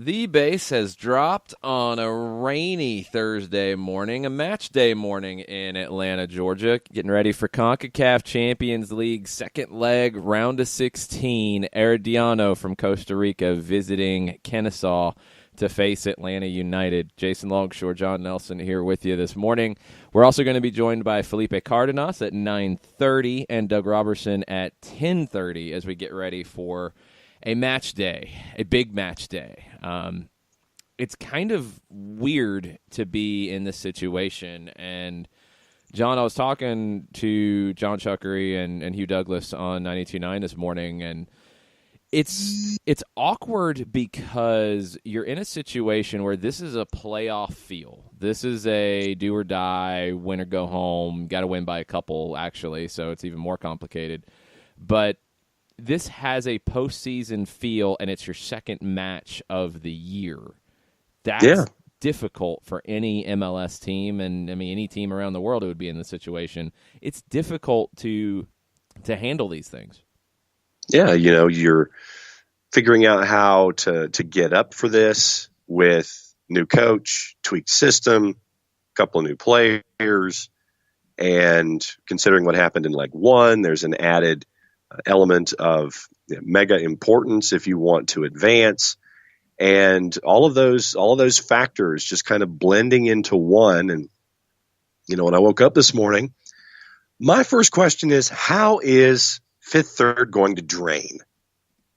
The base has dropped on a rainy Thursday morning, a match day morning in Atlanta, Georgia. Getting ready for CONCACAF Champions League second leg, round of 16. Herediano from Costa Rica visiting Kennesaw to face Atlanta United. Jason Longshore, John Nelson here with you this morning. We're also going to be joined by Felipe Cardenas at 9:30 and Doug Roberson at 10:30 as we get ready for a match day, a big match day. It's kind of weird to be in this situation. And, John, I was talking to John Chuckery and Hugh Douglas on 92.9 this morning, and it's awkward because you're in a situation where this is a playoff feel. This is a do-or-die, win or go home. Got to win by a couple, actually, so it's even more complicated. But this has a postseason feel, and it's your second match of the year. That's difficult for any MLS team, and I mean any team around the world who would be in this situation. It's difficult to handle these things. Yeah, you're figuring out how to get up for this with new coach, tweaked system, a couple of new players, and considering what happened in leg one, there's an added element of mega importance if you want to advance, and all of those factors just kind of blending into one. And when I woke up this morning, my first question is, how is Fifth Third going to drain?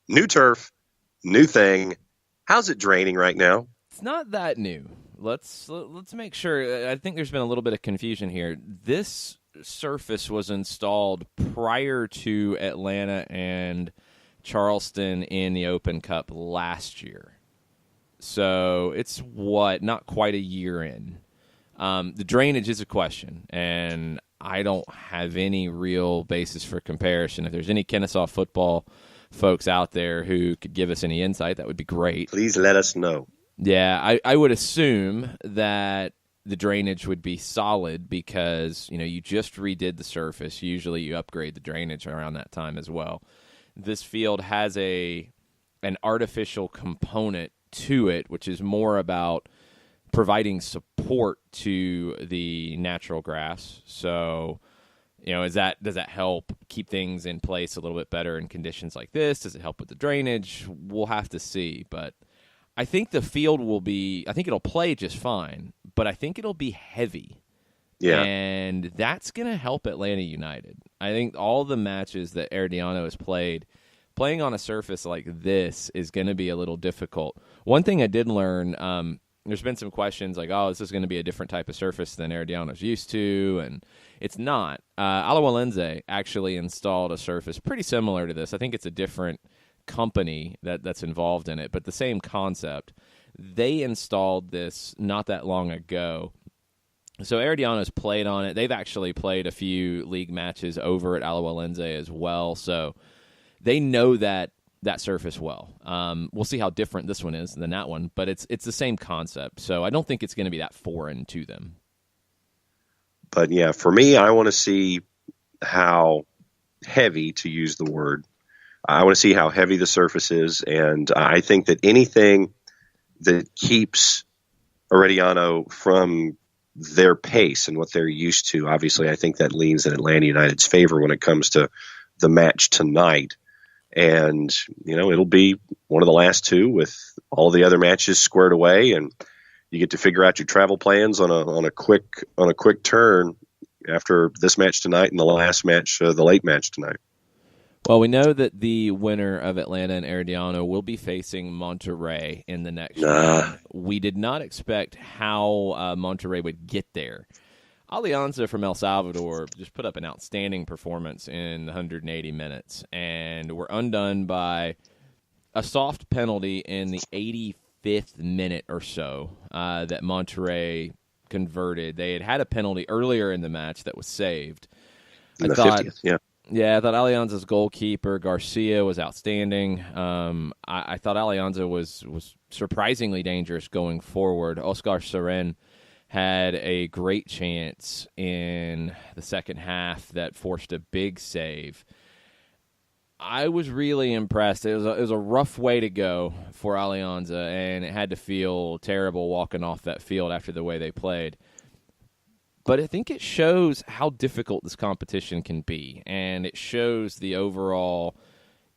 New turf, new thing. How's it draining right now? It's not that new. Let's make sure. I think there's been a little bit of confusion here. This surface was installed prior to Atlanta and Charleston in the Open Cup last year. So it's not quite a year in. The drainage is a question, and I don't have any real basis for comparison. If there's any Kennesaw football folks out there who could give us any insight, that would be great. Please let us know. Yeah, I would assume that the drainage would be solid because, you just redid the surface. Usually you upgrade the drainage around that time as well. This field has an artificial component to it, which is more about providing support to the natural grass. So, does that help keep things in place a little bit better in conditions like this? Does it help with the drainage? We'll have to see, but I think the field it'll play just fine, but I think it'll be heavy. Yeah. And that's going to help Atlanta United. I think all the matches that Herediano has playing on a surface like this is going to be a little difficult. One thing I did learn, there's been some questions like, this is going to be a different type of surface than Herediano's used to, and it's not. Alajuelense actually installed a surface pretty similar to this. I think it's a different company that's involved in it, but the same concept. They installed this not that long ago. So Herediano's played on it. They've actually played a few league matches over at Alajuelense as well, so they know that surface well. We'll see how different this one is than that one, but it's the same concept, so I don't think it's going to be that foreign to them. But yeah, for me, I want to see how heavy, to use the word, I want to see how heavy the surface is, and I think that anything that keeps Herediano from their pace and what they're used to, obviously I think that leans in Atlanta United's favor when it comes to the match tonight. And, it'll be one of the last two with all the other matches squared away, and you get to figure out your travel plans on a quick turn after this match tonight and the last match, the late match tonight. Well, we know that the winner of Atlanta and Herediano will be facing Monterrey in the next round. We did not expect how Monterrey would get there. Alianza from El Salvador just put up an outstanding performance in 180 minutes, and were undone by a soft penalty in the 85th minute or so that Monterrey converted. They had a penalty earlier in the match that was saved. In the 50th, yeah. Yeah, I thought Alianza's goalkeeper, Garcia, was outstanding. I thought Alianza was surprisingly dangerous going forward. Oscar Seren had a great chance in the second half that forced a big save. I was really impressed. It was a rough way to go for Alianza, and it had to feel terrible walking off that field after the way they played. But I think it shows how difficult this competition can be, and it shows the overall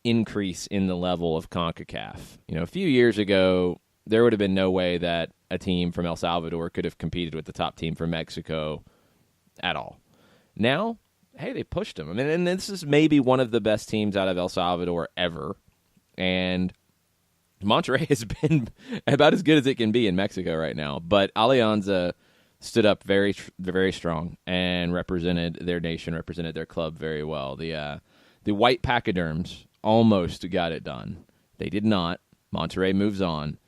increase in the level of CONCACAF. A few years ago, there would have been no way that a team from El Salvador could have competed with the top team from Mexico at all. Now, hey, they pushed them. And this is maybe one of the best teams out of El Salvador ever, and Monterrey has been about as good as it can be in Mexico right now. But Alianza stood up very, very strong and represented their nation, represented their club very well. The white pachyderms almost got it done. They did not. Monterrey moves on.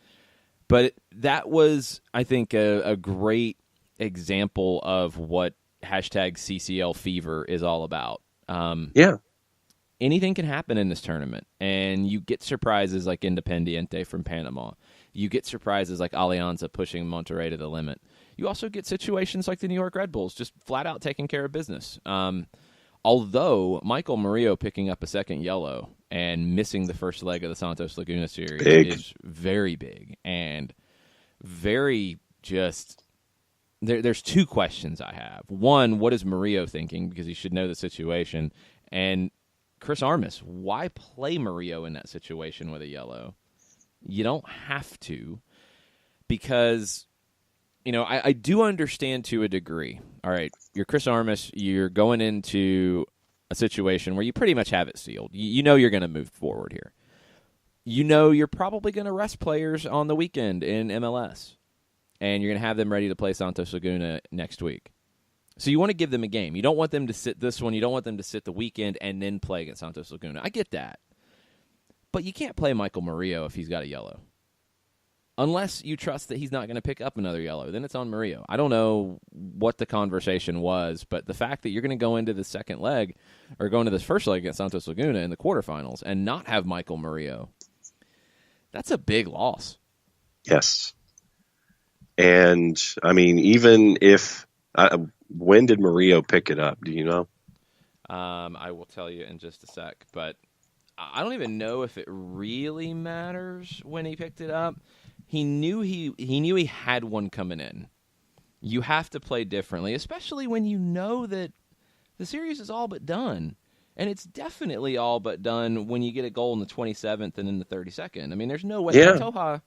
But that was, I think, a great example of what #CCL fever is all about. Yeah. Anything can happen in this tournament, and you get surprises like Independiente from Panama. You get surprises like Alianza pushing Monterrey to the limit. You also get situations like the New York Red Bulls just flat out taking care of business. Although Michael Murillo picking up a second yellow and missing the first leg of the Santos Laguna series is very big and very just there's two questions I have. One, what is Murillo thinking? Because he should know the situation. And Chris Armas, why play Murillo in that situation with a yellow? You don't have to, because I do understand to a degree. All right, you're Chris Armas. You're going into a situation where you pretty much have it sealed. You know you're going to move forward here. You know you're probably going to rest players on the weekend in MLS, and you're going to have them ready to play Santos Laguna next week. So you want to give them a game. You don't want them to sit this one. You don't want them to sit the weekend and then play against Santos Laguna. I get that. But you can't play Michael Murillo if he's got a yellow. Unless you trust that he's not going to pick up another yellow, then it's on Murillo. I don't know what the conversation was, but the fact that you're going to go into the second leg or go into this first leg against Santos Laguna in the quarterfinals and not have Michael Murillo, that's a big loss. Yes. And, even if when did Murillo pick it up? Do you know? I will tell you in just a sec, but I don't even know if it really matters when he picked it up. He knew he had one coming in. You have to play differently, especially when you know that the series is all but done. And it's definitely all but done when you get a goal in the 27th and in the 32nd. There's no way. Yeah. Pantoja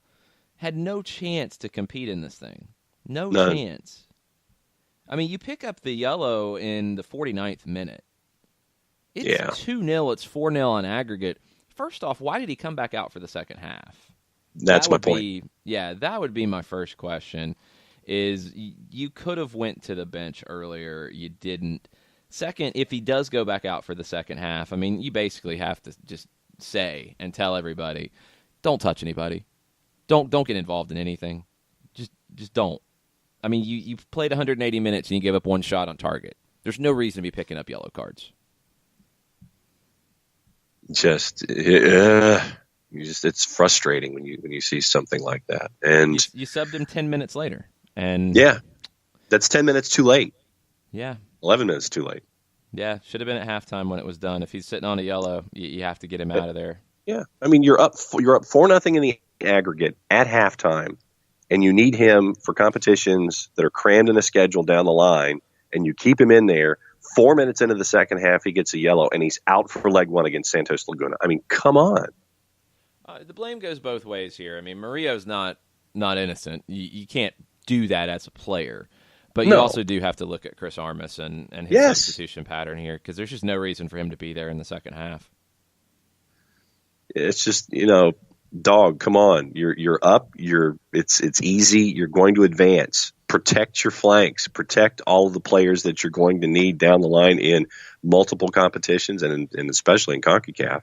had no chance to compete in this thing. None. Chance. You pick up the yellow in the 49th minute. It's 2-0. It's 4-0 on aggregate. First off, why did he come back out for the second half? That's my point. That would be my first question, is you could have went to the bench earlier. You didn't. Second, if he does go back out for the second half, you basically have to just say and tell everybody, don't touch anybody. Don't get involved in anything. Just don't. You've played 180 minutes and you gave up one shot on target. There's no reason to be picking up yellow cards. It's frustrating when you see something like that. And you subbed him 10 minutes later. And yeah, that's 10 minutes too late. Yeah. 11 minutes too late. Yeah, should have been at halftime when it was done. If he's sitting on a yellow, you have to get him out of there. Yeah. You're up 4-0 in the aggregate at halftime, and you need him for competitions that are crammed in a schedule down the line, and you keep him in there. 4 minutes into the second half, he gets a yellow, and he's out for leg one against Santos Laguna. Come on. The blame goes both ways here. Murillo's not innocent. You can't do that as a player. But you also do have to look at Chris Armas and his substitution pattern here, because there's just no reason for him to be there in the second half. It's just, dog, come on. You're up. It's easy. You're going to advance. Protect your flanks. Protect all of the players that you're going to need down the line in multiple competitions and especially in CONCACAF.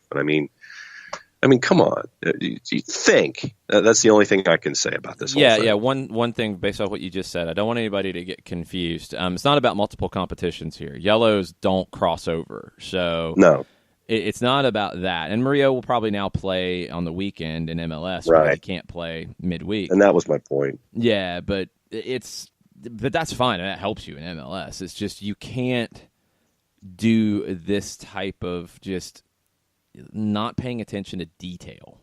I mean, come on. You think. That's the only thing I can say about this whole thing. Yeah. One thing based off what you just said, I don't want anybody to get confused. It's not about multiple competitions here. Yellows don't cross over. So No. It's not about that. And Murillo will probably now play on the weekend in MLS, Right. where he can't play midweek. And that was my point. Yeah, but that's fine. That helps you in MLS. It's just you can't do this type of just not paying attention to detail.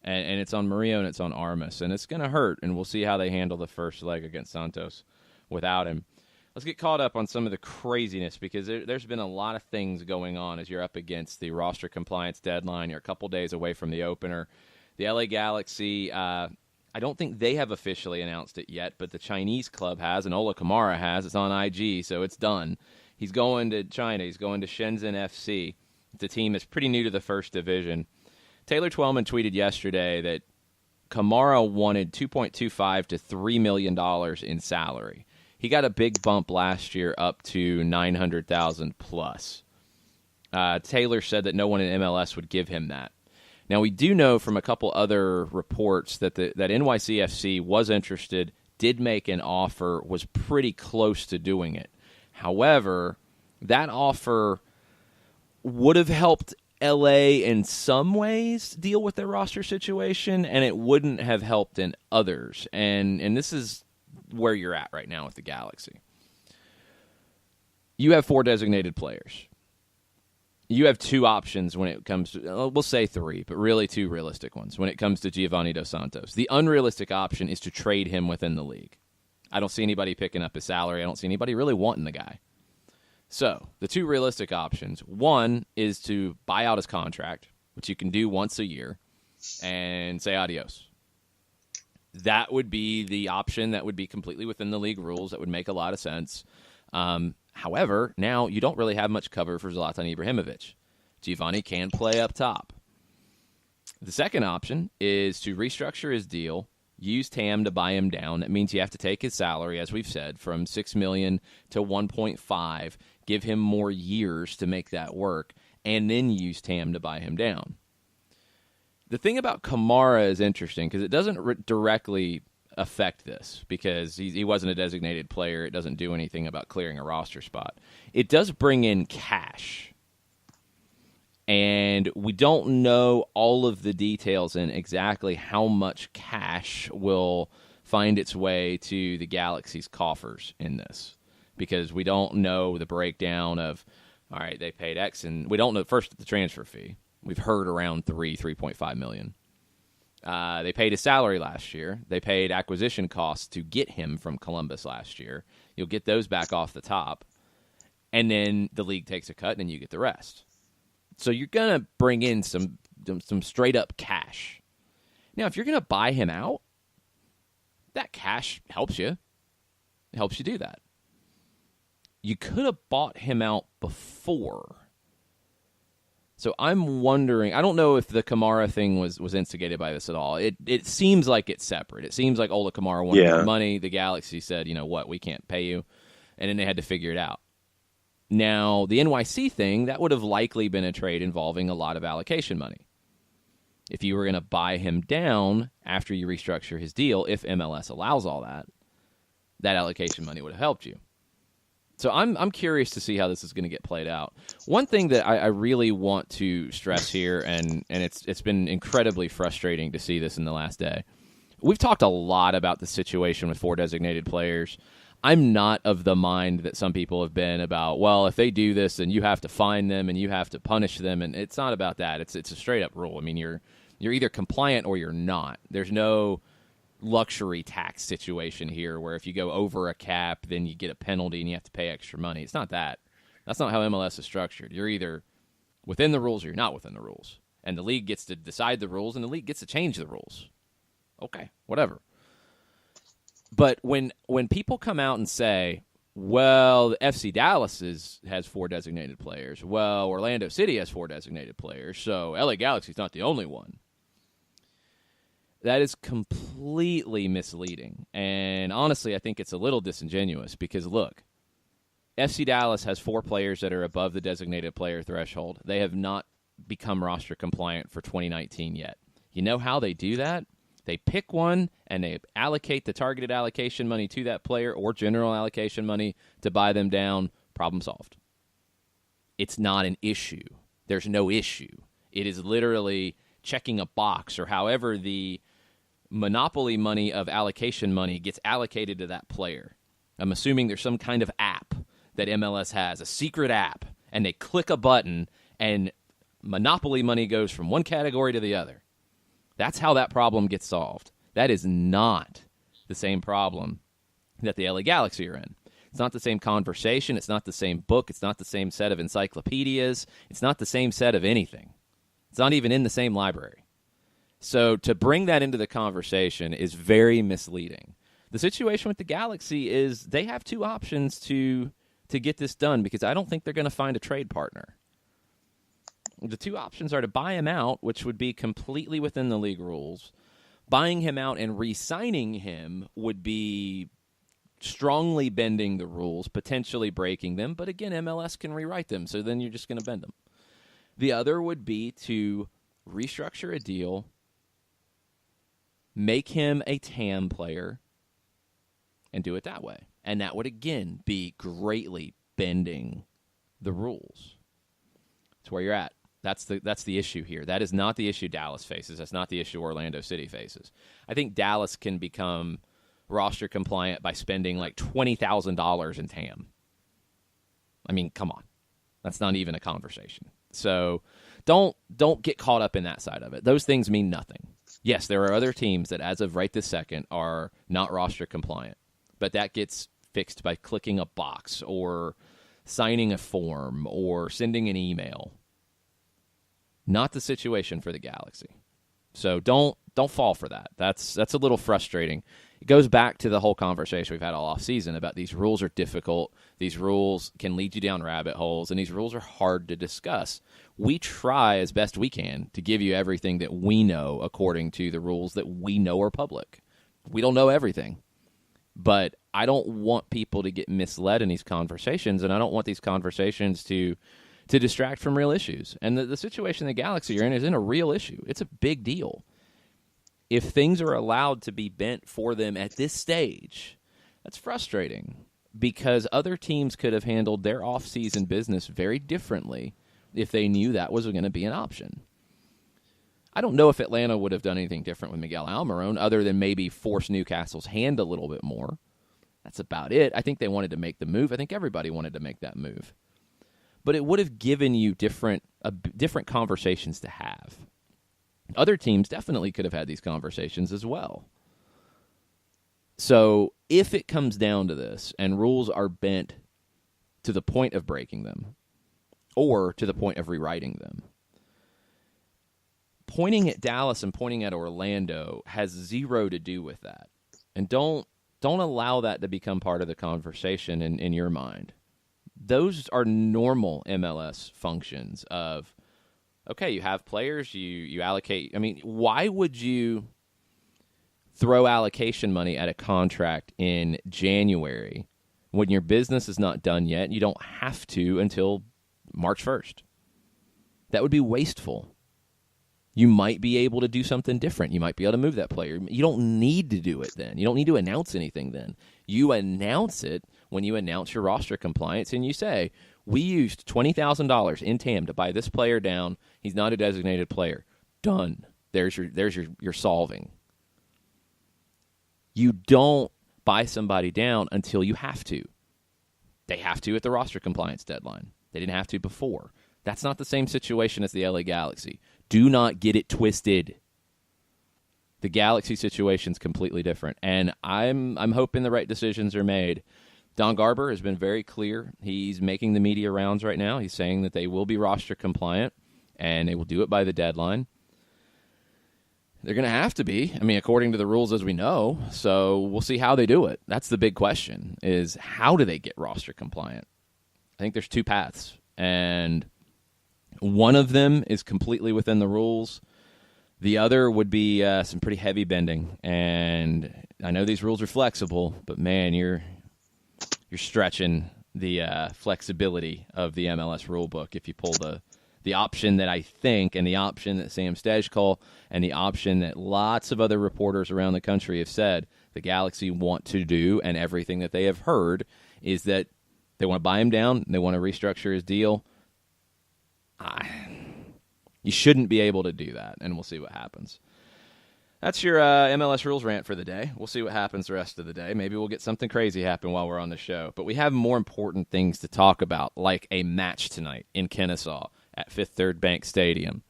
And it's on Murillo and it's on Armas, and it's going to hurt, and we'll see how they handle the first leg against Santos without him. Let's get caught up on some of the craziness, because there's been a lot of things going on as you're up against the roster compliance deadline. You're a couple days away from the opener. The LA Galaxy, I don't think they have officially announced it yet, but the Chinese club has, and Ola Kamara has. It's on IG, so it's done. He's going to China. He's going to Shenzhen FC. It's a team that's pretty new to the first division. Taylor Twellman tweeted yesterday that Kamara wanted $2.25 to $3 million in salary. He got a big bump last year up to $900,000 plus. Taylor said that no one in MLS would give him that. Now, we do know from a couple other reports that that NYCFC was interested, did make an offer, was pretty close to doing it. However, that offer would have helped LA in some ways deal with their roster situation, and it wouldn't have helped in others. And this is where you're at right now with the Galaxy. You have 4 designated players. You have 2 options when it comes to, we'll say 3, but really 2 realistic ones when it comes to Giovanni Dos Santos. The unrealistic option is to trade him within the league. I don't see anybody picking up his salary. I don't see anybody really wanting the guy. So, the 2 realistic options, one is to buy out his contract, which you can do once a year, and say adios. That would be the option that would be completely within the league rules. That would make a lot of sense. However, now you don't really have much cover for Zlatan Ibrahimovic. Giovanni can play up top. The second option is to restructure his deal, use TAM to buy him down. That means you have to take his salary, as we've said, from $6 million to $1.5, give him more years to make that work, and then use TAM to buy him down. The thing about Kamara is interesting because it doesn't directly affect this because he wasn't a designated player. It doesn't do anything about clearing a roster spot. It does bring in cash. And we don't know all of the details in exactly how much cash will find its way to the Galaxy's coffers in this. Because we don't know the breakdown of, all right, they paid X, and we don't know first the transfer fee. We've heard around $3.5 million. They paid his salary last year. They paid acquisition costs to get him from Columbus last year. You'll get those back off the top. And then the league takes a cut, and then you get the rest. So you're going to bring in some straight-up cash. Now, if you're going to buy him out, that cash helps you. It helps you do that. You could have bought him out before. So I'm wondering, I don't know if the Kamara thing was instigated by this at all. It seems like it's separate. It seems like Ola Kamara wanted more money. The Galaxy said, you know what, we can't pay you. And then they had to figure it out. Now, the NYC thing, that would have likely been a trade involving a lot of allocation money. If you were going to buy him down after you restructure his deal, if MLS allows all that, that allocation money would have helped you. So I'm curious to see how this is going to get played out. One thing that I really want to stress here, and it's been incredibly frustrating to see this in the last day. We've talked a lot about the situation with 4 designated players. I'm not of the mind that some people have been about, well, if they do this, then you have to fine them and you have to punish them, and it's not about that. It's a straight-up rule. I mean, you're either compliant or you're not. There's no luxury tax situation here where if you go over a cap, then you get a penalty and you have to pay extra money. It's not that. That's not how MLS is structured. You're either within the rules or you're not within the rules. And the league gets to decide the rules and the league gets to change the rules. Okay, whatever. But when people come out and say, well, FC Dallas has 4 designated players. Well, Orlando City has 4 designated players, so LA Galaxy's not the only one. That is completely misleading. And honestly, I think it's a little disingenuous because, look, FC Dallas has 4 players that are above the designated player threshold. They have not become roster compliant for 2019 yet. You know how they do that? They pick one and they allocate the targeted allocation money to that player or general allocation money to buy them down. Problem solved. It's not an issue. There's no issue. It is literally checking a box, or however the monopoly money of allocation money gets allocated to that player. I'm assuming there's some kind of app that MLS has, a secret app, and they click a button and monopoly money goes from one category to the other. That's how that problem gets solved. That is not the same problem that the LA Galaxy are in. It's not the same conversation. It's not the same book. It's not the same set of encyclopedias. It's not the same set of anything. It's not even in the same library. So to bring that into the conversation is very misleading. The situation with the Galaxy is they have two options to get this done, because I don't think they're going to find a trade partner. The two options are to buy him out, which would be completely within the league rules. Buying him out and re-signing him would be strongly bending the rules, potentially breaking them. But again, MLS can rewrite them, so then you're just going to bend them. The other would be to restructure a deal, make him a TAM player, and do it that way. And that would, again, be greatly bending the rules. That's where you're at. That's the issue here. That is not the issue Dallas faces. That's not the issue Orlando City faces. I think Dallas can become roster compliant by spending like $20,000 in TAM. I mean, come on. That's not even a conversation. So don't get caught up in that side of it. Those things mean nothing. Yes, there are other teams that as of right this second are not roster compliant, but that gets fixed by clicking a box or signing a form or sending an email. Not the situation for the Galaxy. So don't fall for that. That's a little frustrating. It goes back to the whole conversation we've had all off season about these rules are difficult. These rules can lead you down rabbit holes, and these rules are hard to discuss. We try as best we can to give you everything that we know according to the rules that we know are public. We don't know everything. But I don't want people to get misled in these conversations, and I don't want these conversations to distract from real issues. And the situation the Galaxy are in is in a real issue. It's a big deal. If things are allowed to be bent for them at this stage, that's frustrating because other teams could have handled their off-season business very differently if they knew that was going to be an option. I don't know if Atlanta would have done anything different with Miguel Almiron other than maybe force Newcastle's hand a little bit more. That's about it. I think they wanted to make the move. I think everybody wanted to make that move. But it would have given you different conversations to have. Other teams definitely could have had these conversations as well. So if it comes down to this and rules are bent to the point of breaking them or to the point of rewriting them, pointing at Dallas and pointing at Orlando has zero to do with that. And don't allow that to become part of the conversation in your mind. Those are normal MLS functions of, okay, you have players, you allocate. I mean, why would you throw allocation money at a contract in January when your business is not done yet and you don't have to until March 1st? That would be wasteful. You might be able to do something different. You might be able to move that player. You don't need to do it then. You don't need to announce anything then. You announce it when you announce your roster compliance and you say, we used $20,000 in TAM to buy this player down. He's not a designated player. Done. There's your solving. You don't buy somebody down until you have to. They have to at the roster compliance deadline. They didn't have to before. That's not the same situation as the LA Galaxy. Do not get it twisted. The Galaxy situation is completely different, and I'm hoping the right decisions are made. Don Garber has been very clear. He's making the media rounds right now. He's saying that they will be roster compliant, and they will do it by the deadline. They're going to have to be, I mean, according to the rules as we know, so we'll see how they do it. That's the big question, is how do they get roster compliant? I think there's two paths, and one of them is completely within the rules. The other would be some pretty heavy bending, and I know these rules are flexible, but man, you're stretching the flexibility of the MLS rulebook if you pull the The option that I think, and the option that Sam Stejkal, and the option that lots of other reporters around the country have said the Galaxy want to do, and everything that they have heard, is that they want to buy him down, they want to restructure his deal. You shouldn't be able to do that, and we'll see what happens. That's your MLS rules rant for the day. We'll see what happens the rest of the day. Maybe we'll get something crazy happen while we're on the show. But we have more important things to talk about, like a match tonight in Kennesaw at Fifth Third Bank Stadium.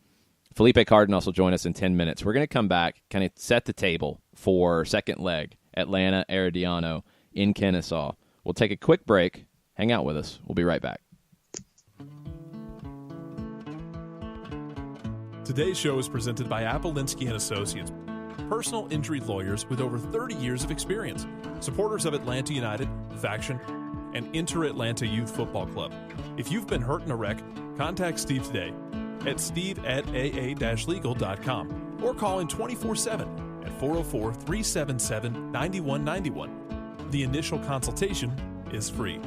Felipe Cardenas will join us in 10 minutes. We're going to come back, kind of set the table for second leg, Atlanta Herediano in Kennesaw. We'll take a quick break. Hang out with us. We'll be right back. Today's show is presented by Appolinsky & Associates, personal injury lawyers with over 30 years of experience, supporters of Atlanta United, Faction, and Inter-Atlanta Youth Football Club. If you've been hurt in a wreck, contact Steve today at steve@aa-legal.com or call in 24/7 at 404-377-9191. The initial consultation is free.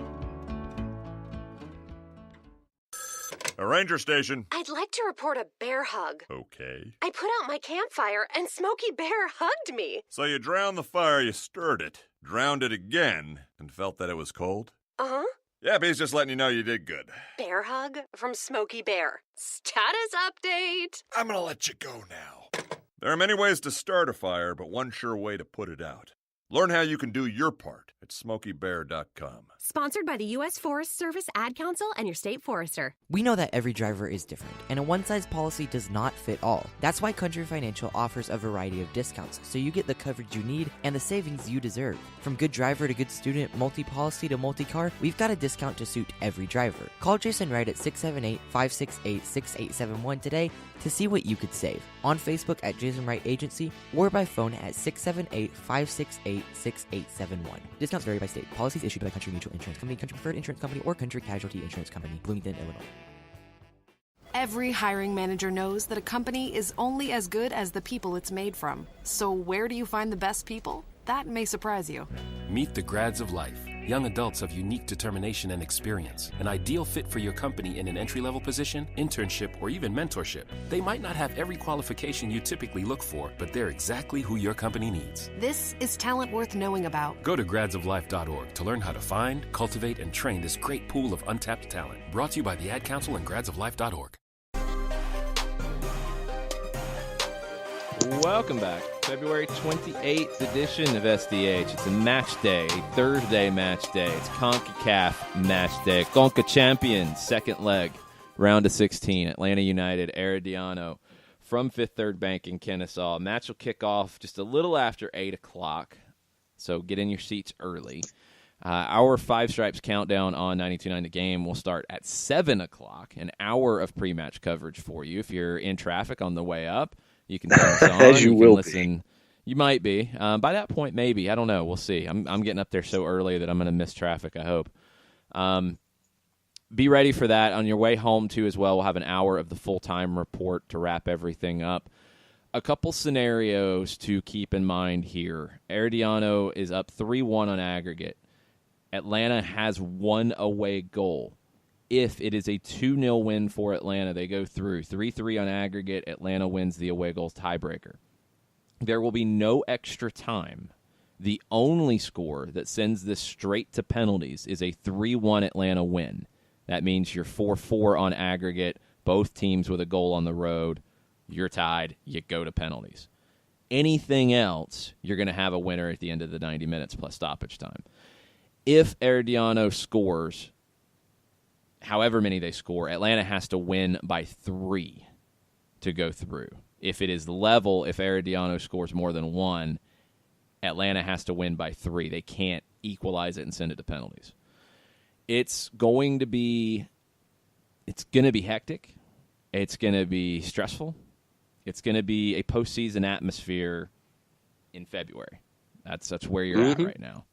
A ranger station. I'd like to report a bear hug. Okay. I put out my campfire and Smokey Bear hugged me. So you drowned the fire, you stirred it, drowned it again, and felt that it was cold? Uh-huh. Yeah, he's just letting you know you did good. Bear hug from Smokey Bear. Status update. I'm gonna let you go now. There are many ways to start a fire, but one sure way to put it out. Learn how you can do your part at SmokeyBear.com. Sponsored by the U.S. Forest Service, Ad Council, and your state forester. We know that every driver is different, and a one-size policy does not fit all. That's why Country Financial offers a variety of discounts, so you get the coverage you need and the savings you deserve. From good driver to good student, multi-policy to multi-car, we've got a discount to suit every driver. Call Jason Wright at 678-568-6871 today to see what you could save. On Facebook at Jason Wright Agency or by phone at 678-568-6871. Discounts vary by state. Policies issued by Country Mutual Insurance Company, Country Preferred Insurance Company, or Country Casualty Insurance Company, Bloomington, Illinois. Every hiring manager knows that a company is only as good as the people it's made from. So where do you find the best people? That may surprise you. Meet the grads of life. Young adults of unique determination and experience. An ideal fit for your company in an entry-level position, internship, or even mentorship. They might not have every qualification you typically look for, but they're exactly who your company needs. This is talent worth knowing about. Go to gradsoflife.org to learn how to find, cultivate, and train this great pool of untapped talent. Brought to you by the Ad Council and gradsoflife.org. Welcome back. February 28th edition of SDH. It's a match day, a Thursday match day. It's CONCACAF match day. CONCA champions, second leg, round of 16. Atlanta United, Herediano from Fifth Third Bank in Kennesaw. Match will kick off just a little after 8 o'clock, so get in your seats early. Our Five Stripes countdown on 92.9 The Game will start at 7 o'clock, an hour of pre-match coverage for you. If you're in traffic on the way up, you can turn us on. As you will listen. You might be. By that point, maybe. I don't know. We'll see. I'm getting up there so early that I'm going to miss traffic, I hope. Be ready for that. On your way home, too, as well, we'll have an hour of the full-time report to wrap everything up. A couple scenarios to keep in mind here. Herediano is up 3-1 on aggregate. Atlanta has one away goal. If it is a 2-0 win for Atlanta, they go through. 3-3 on aggregate, Atlanta wins the away goals tiebreaker. There will be no extra time. The only score that sends this straight to penalties is a 3-1 Atlanta win. That means you're 4-4 on aggregate, both teams with a goal on the road. You're tied, you go to penalties. Anything else, you're going to have a winner at the end of the 90 minutes plus stoppage time. If Herediano scores however many they score, Atlanta has to win by 3 to go through. If it is level, if Herediano scores more than 1, Atlanta has to win by 3. They can't equalize it and send it to penalties. It's going to be hectic. It's going to be stressful. It's going to be a postseason atmosphere in February. That's where you're at right now.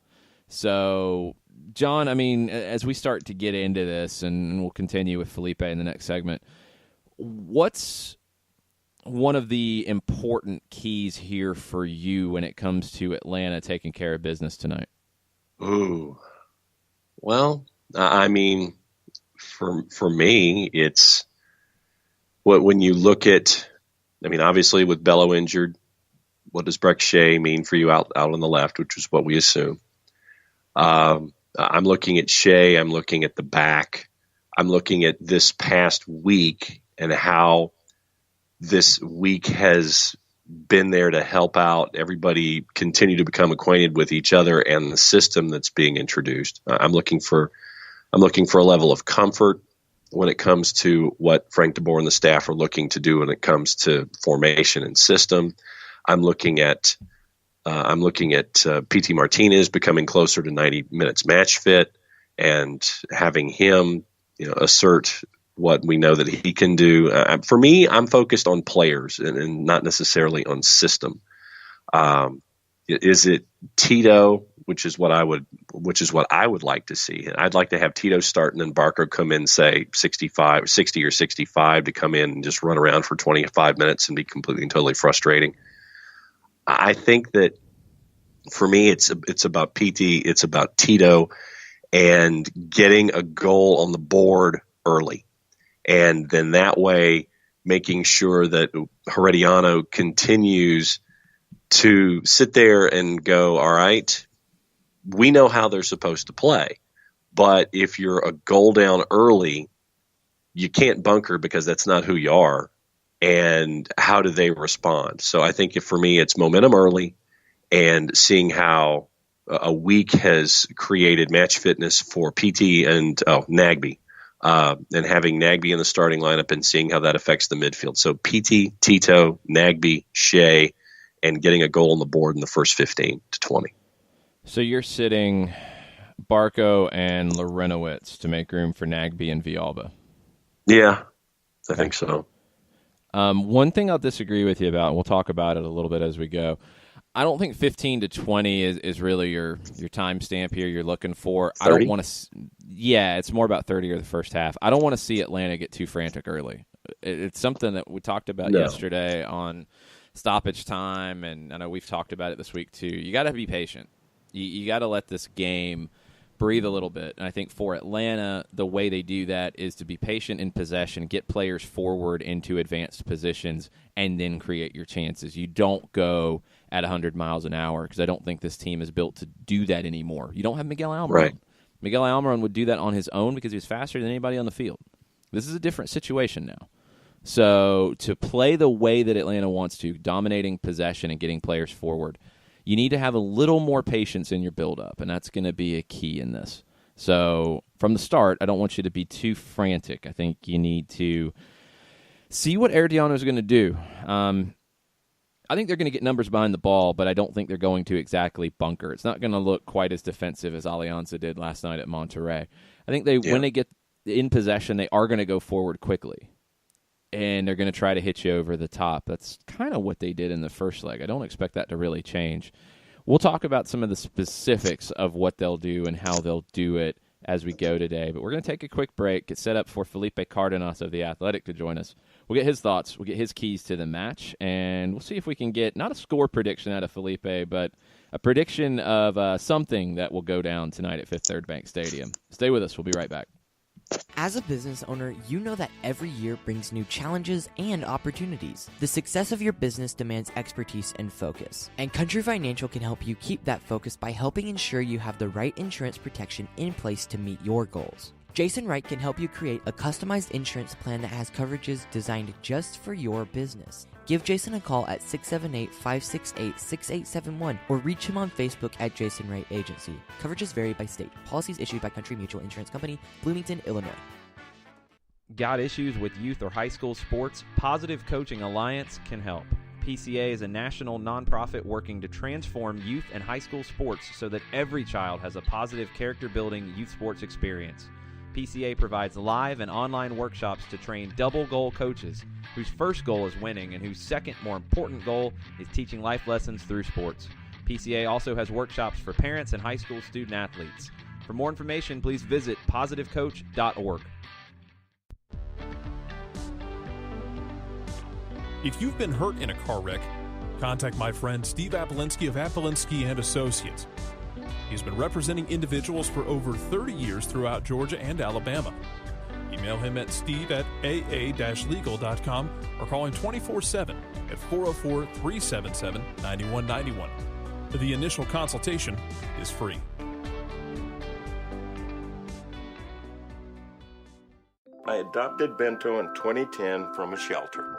So, John, I mean, as we start to get into this, and we'll continue with Felipe in the next segment, what's one of the important keys here for you when it comes to Atlanta taking care of business tonight? Ooh. Well, I mean, for me, it's when you look at, I mean, obviously with Bello injured, what does Breck Shea mean for you out on the left, which is what we assume. I'm looking at Shea. I'm looking at the back. I'm looking at this past week and how this week has been there to help out everybody continue to become acquainted with each other and the system that's being introduced. I'm looking for a level of comfort when it comes to what Frank DeBoer and the staff are looking to do when it comes to formation and system. I'm looking at PT Martinez becoming closer to 90 minutes match fit and having him, assert what we know that he can do. For me, I'm focused on players and not necessarily on system. Is it Tito, which is what I would like to see. I'd like to have Tito start and then Barco come in, say 60 or 65 to come in and just run around for 25 minutes and be completely and totally frustrating. I think that for me, it's about PT, it's about Tito, and getting a goal on the board early. And then that way, making sure that Herediano continues to sit there and go, all right, we know how they're supposed to play. But if you're a goal down early, you can't bunker because that's not who you are. And how do they respond? So I think for me, it's momentum early and seeing how a week has created match fitness for PT and Nagbe. And having Nagbe in the starting lineup and seeing how that affects the midfield. So PT, Tito, Nagbe, Shea, and getting a goal on the board in the first 15 to 20. So you're sitting Barco and Lorenowitz to make room for Nagbe and Villalba. Yeah, I think so. One thing I'll disagree with you about, and we'll talk about it a little bit as we go, I don't think 15 to 20 is really your timestamp here you're looking for. 30? I don't want to. Yeah, it's more about 30 or the first half. I don't want to see Atlanta get too frantic early. It's something that we talked about yesterday on stoppage time, and I know we've talked about it this week too. You got to be patient. You got to let this game breathe a little bit. And I think for Atlanta, the way they do that is to be patient in possession, get players forward into advanced positions, and then create your chances. You don't go at 100 miles an hour because I don't think this team is built to do that anymore. You don't have Miguel Almiron. Right. Miguel Almiron would do that on his own because he was faster than anybody on the field. This is a different situation now. So to play the way that Atlanta wants to, dominating possession and getting players forward, you need to have a little more patience in your build-up, and that's going to be a key in this. So from the start, I don't want you to be too frantic. I think you need to see what Herediano is going to do. I think they're going to get numbers behind the ball, but I don't think they're going to exactly bunker. It's not going to look quite as defensive as Alianza did last night at Monterrey. I think when they get in possession, they are going to go forward quickly. And they're going to try to hit you over the top. That's kind of what they did in the first leg. I don't expect that to really change. We'll talk about some of the specifics of what they'll do and how they'll do it as we go today. But we're going to take a quick break, get set up for Felipe Cardenas of The Athletic to join us. We'll get his thoughts, we'll get his keys to the match, and we'll see if we can get not a score prediction out of Felipe, but a prediction of something that will go down tonight at Fifth Third Bank Stadium. Stay with us. We'll be right back. As a business owner, you know that every year brings new challenges and opportunities. The success of your business demands expertise and focus. And Country Financial can help you keep that focus by helping ensure you have the right insurance protection in place to meet your goals. Jason Wright can help you create a customized insurance plan that has coverages designed just for your business. Give Jason a call at 678-568-6871 or reach him on Facebook at Jason Wright Agency. Coverages vary by state. Policies issued by Country Mutual Insurance Company, Bloomington, Illinois. Got issues with youth or high school sports? Positive Coaching Alliance can help. PCA is a national nonprofit working to transform youth and high school sports so that every child has a positive character-building youth sports experience. PCA provides live and online workshops to train double goal coaches whose first goal is winning and whose second, more important goal is teaching life lessons through sports. PCA also has workshops for parents and high school student athletes. For more information, please visit positivecoach.org. If you've been hurt in a car wreck, contact my friend Steve Apolinsky of Apolinsky & Associates. He's been representing individuals for over 30 years throughout Georgia and Alabama. Email him at steve@aa-legal.com or call him 24/7 at 404-377-9191. The initial consultation is free. I adopted Bento in 2010 from a shelter.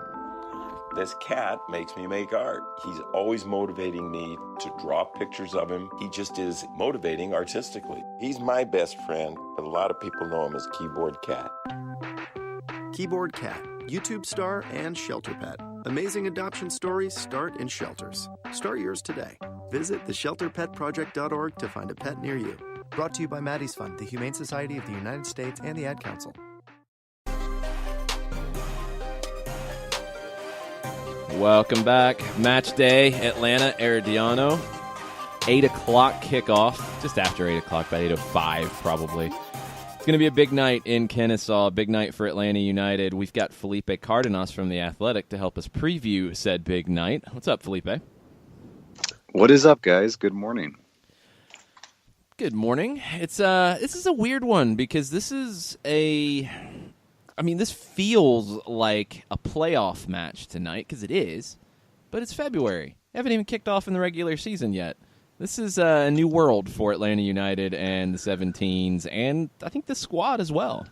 This cat makes me make art. He's always motivating me to draw pictures of him. He just is motivating artistically. He's my best friend, but a lot of people know him as Keyboard Cat. Keyboard Cat, YouTube star and shelter pet. Amazing adoption stories start in shelters. Start yours today. Visit theshelterpetproject.org to find a pet near you. Brought to you by Maddie's Fund, the Humane Society of the United States, and the Ad Council. Welcome back. Matchday, Atlanta, Herediano. 8 o'clock kickoff. Just after 8 o'clock, about 8:05 probably. It's going to be a big night in Kennesaw, a big night for Atlanta United. We've got Felipe Cardenas from The Athletic to help us preview said big night. What's up, Felipe? What is up, guys? Good morning. Good morning. This is a weird one because this feels like a playoff match tonight because it is, but it's February. They haven't even kicked off in the regular season yet. This is a new world for Atlanta United and the 17s, and I think the squad as well.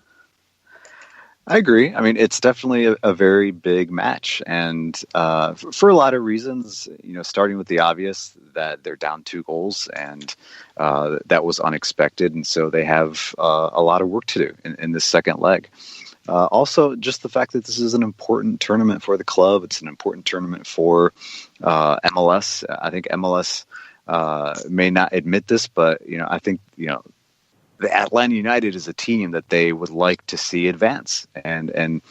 I agree. I mean, it's definitely a very big match, and for a lot of reasons, starting with the obvious that they're down 2 goals, and that was unexpected, and so they have a lot of work to do in this second leg. Also, just the fact that this is an important tournament for the club. It's an important tournament for MLS. I think MLS may not admit this, but I think the Atlanta United is a team that they would like to see advance and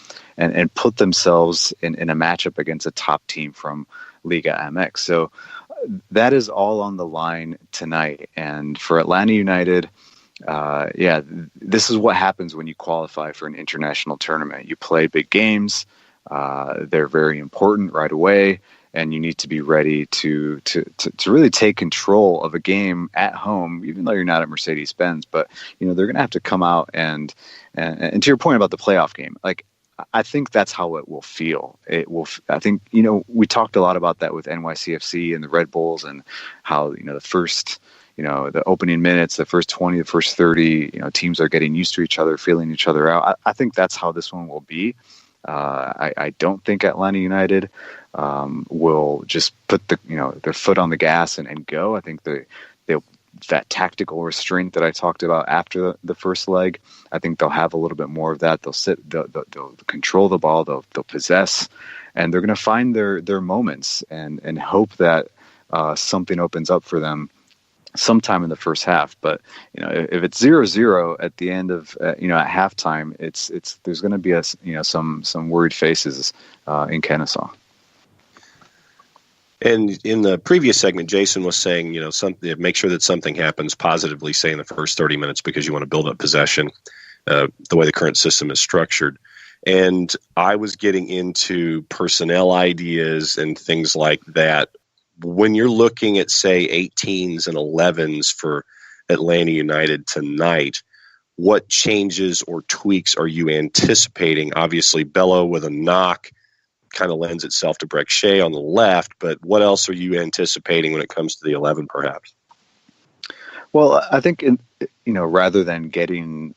put themselves in a matchup against a top team from Liga MX. So that is all on the line tonight. And for Atlanta United, this is what happens when you qualify for an international tournament. You play big games. They're very important right away, and you need to be ready to really take control of a game at home, even though you're not at Mercedes-Benz. But they're going to have to come out and to your point about the playoff game, like I think that's how it will feel. It will. I think we talked a lot about that with NYCFC and the Red Bulls, and how the first. The opening minutes, the first 20, the first 30, teams are getting used to each other, feeling each other out. I think that's how this one will be. I don't think Atlanta United will just put their foot on the gas and go. I think that tactical restraint that I talked about after the first leg, I think they'll have a little bit more of that. They'll they'll control the ball, they'll possess, and they're going to find their moments and hope that something opens up for them sometime in the first half. But if it's 0-0 at the end of at halftime, it's there's going to be some worried faces in Kennesaw. And in the previous segment, Jason was saying, make sure that something happens positively, say in the first 30 minutes, because you want to build up possession, the way the current system is structured. And I was getting into personnel ideas and things like that. When you're looking at, say, 18s and 11s for Atlanta United tonight, what changes or tweaks are you anticipating? Obviously, Bello with a knock kind of lends itself to Breck Shea on the left, but what else are you anticipating when it comes to the 11, perhaps? Well, I think, rather than getting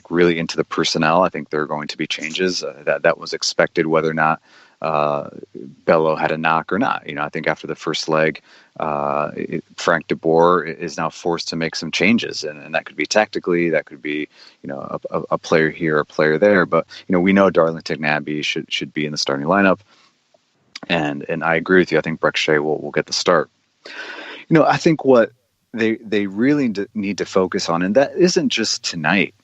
really into the personnel, I think there are going to be changes. That was expected, whether or not Bello had a knock or not. I think after the first leg, Frank de Boer is now forced to make some changes, and that could be tactically, that could be a player here, a player there. But we know Darlington Nagbe should be in the starting lineup, and I agree with you. I think Breck Shea will get the start. I think what they really need to focus on, and that isn't just tonight.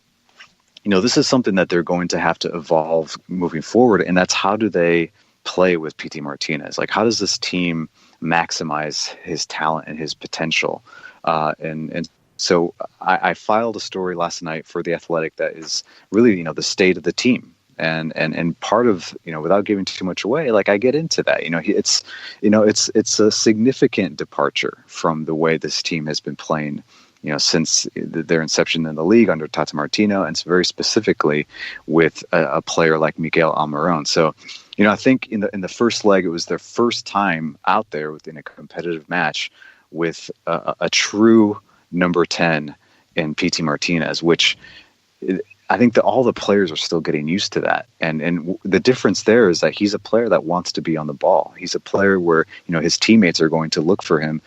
This is something that they're going to have to evolve moving forward, and that's how do they play with Pity Martinez? Like, how does this team maximize his talent and his potential? And so I filed a story last night for The Athletic that is really, the state of the team. And part of, without giving too much away, I get into that, it's a significant departure from the way this team has been playing, since their inception in the league under Tata Martino, and very specifically with a player like Miguel Almiron. So, I think in the first leg, it was their first time out there within a competitive match with a true number 10 in PT Martinez, which I think that all the players are still getting used to that. And the difference there is that he's a player that wants to be on the ball. He's a player where, his teammates are going to look for him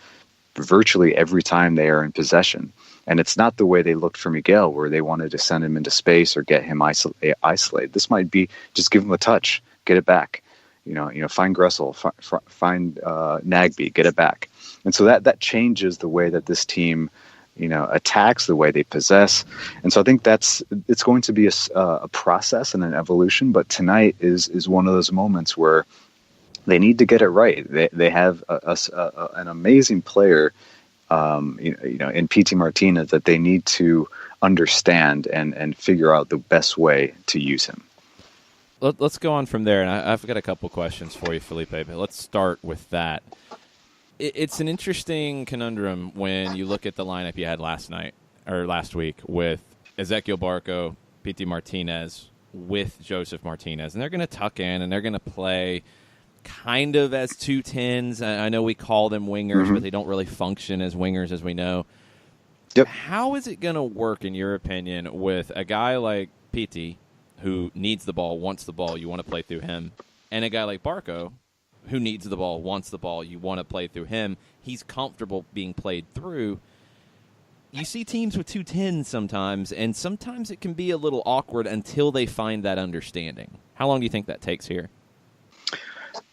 virtually every time they are in possession. And it's not the way they looked for Miguel, where they wanted to send him into space or get him isolated. This might be just give him a touch, get it back. Find Gressel, find Nagby, get it back. And so that changes the way that this team attacks, the way they possess. And so I think it's going to be a process and an evolution, but tonight is one of those moments where they need to get it right. They have an amazing player, in PT Martinez, that they need to understand and figure out the best way to use him. Let's go on from there, and I've got a couple questions for you, Felipe, but let's start with that. It's an interesting conundrum when you look at the lineup you had last week with Ezequiel Barco, PT Martinez, with Joseph Martinez. And they're going to tuck in, and they're going to play kind of as 2 10s. I know we call them wingers, but they don't really function as wingers, as we know. Yep. How is it going to work, in your opinion, with a guy like PT, who needs the ball, wants the ball, you want to play through him, and a guy like Barco, who needs the ball, wants the ball, you want to play through him, he's comfortable being played through. You see teams with 2 10s sometimes, and sometimes it can be a little awkward until they find that understanding. How long do you think that takes here?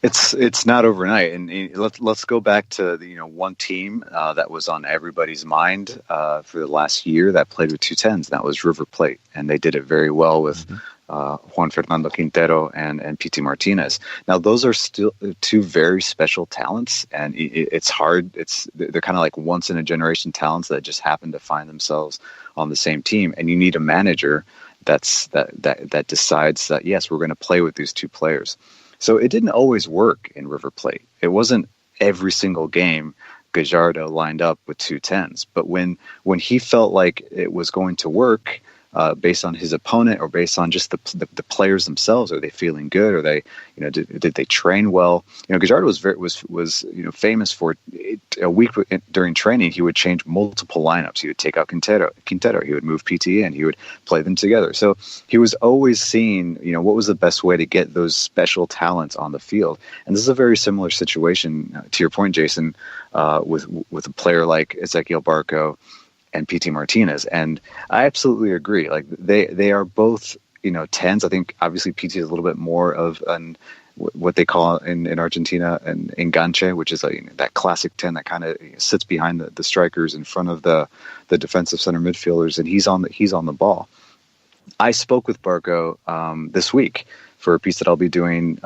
It's not overnight, and let's go back to one team that was on everybody's mind for the last year that played with 2 10s, and that was River Plate, and they did it very well with Juan Fernando Quintero and PT Martinez. Now, those are still 2 very special talents, and it's hard. They're kind of like once in a generation talents that just happen to find themselves on the same team, and you need a manager that decides that yes, we're going to play with these 2 players. So it didn't always work in River Plate. It wasn't every single game Gallardo lined up with 2 10s, but when he felt like it was going to work, based on his opponent or based on just the players themselves, are they feeling good? Are they, did they train well? Gallardo was famous for a week during training. He would change multiple lineups. He would take out Quintero. He would move PT in. He would play them together. So he was always seeing, what was the best way to get those special talents on the field. And this is a very similar situation to your point, Jason, with a player like Ezequiel Barco and PT Martinez. And I absolutely agree. Like they are both, 10s. I think obviously PT is a little bit more of what they call in Argentina an enganche, which is that classic 10 that kind of sits behind the strikers in front of the defensive center midfielders, and he's on the ball. I spoke with Barco this week for a piece that I'll be doing,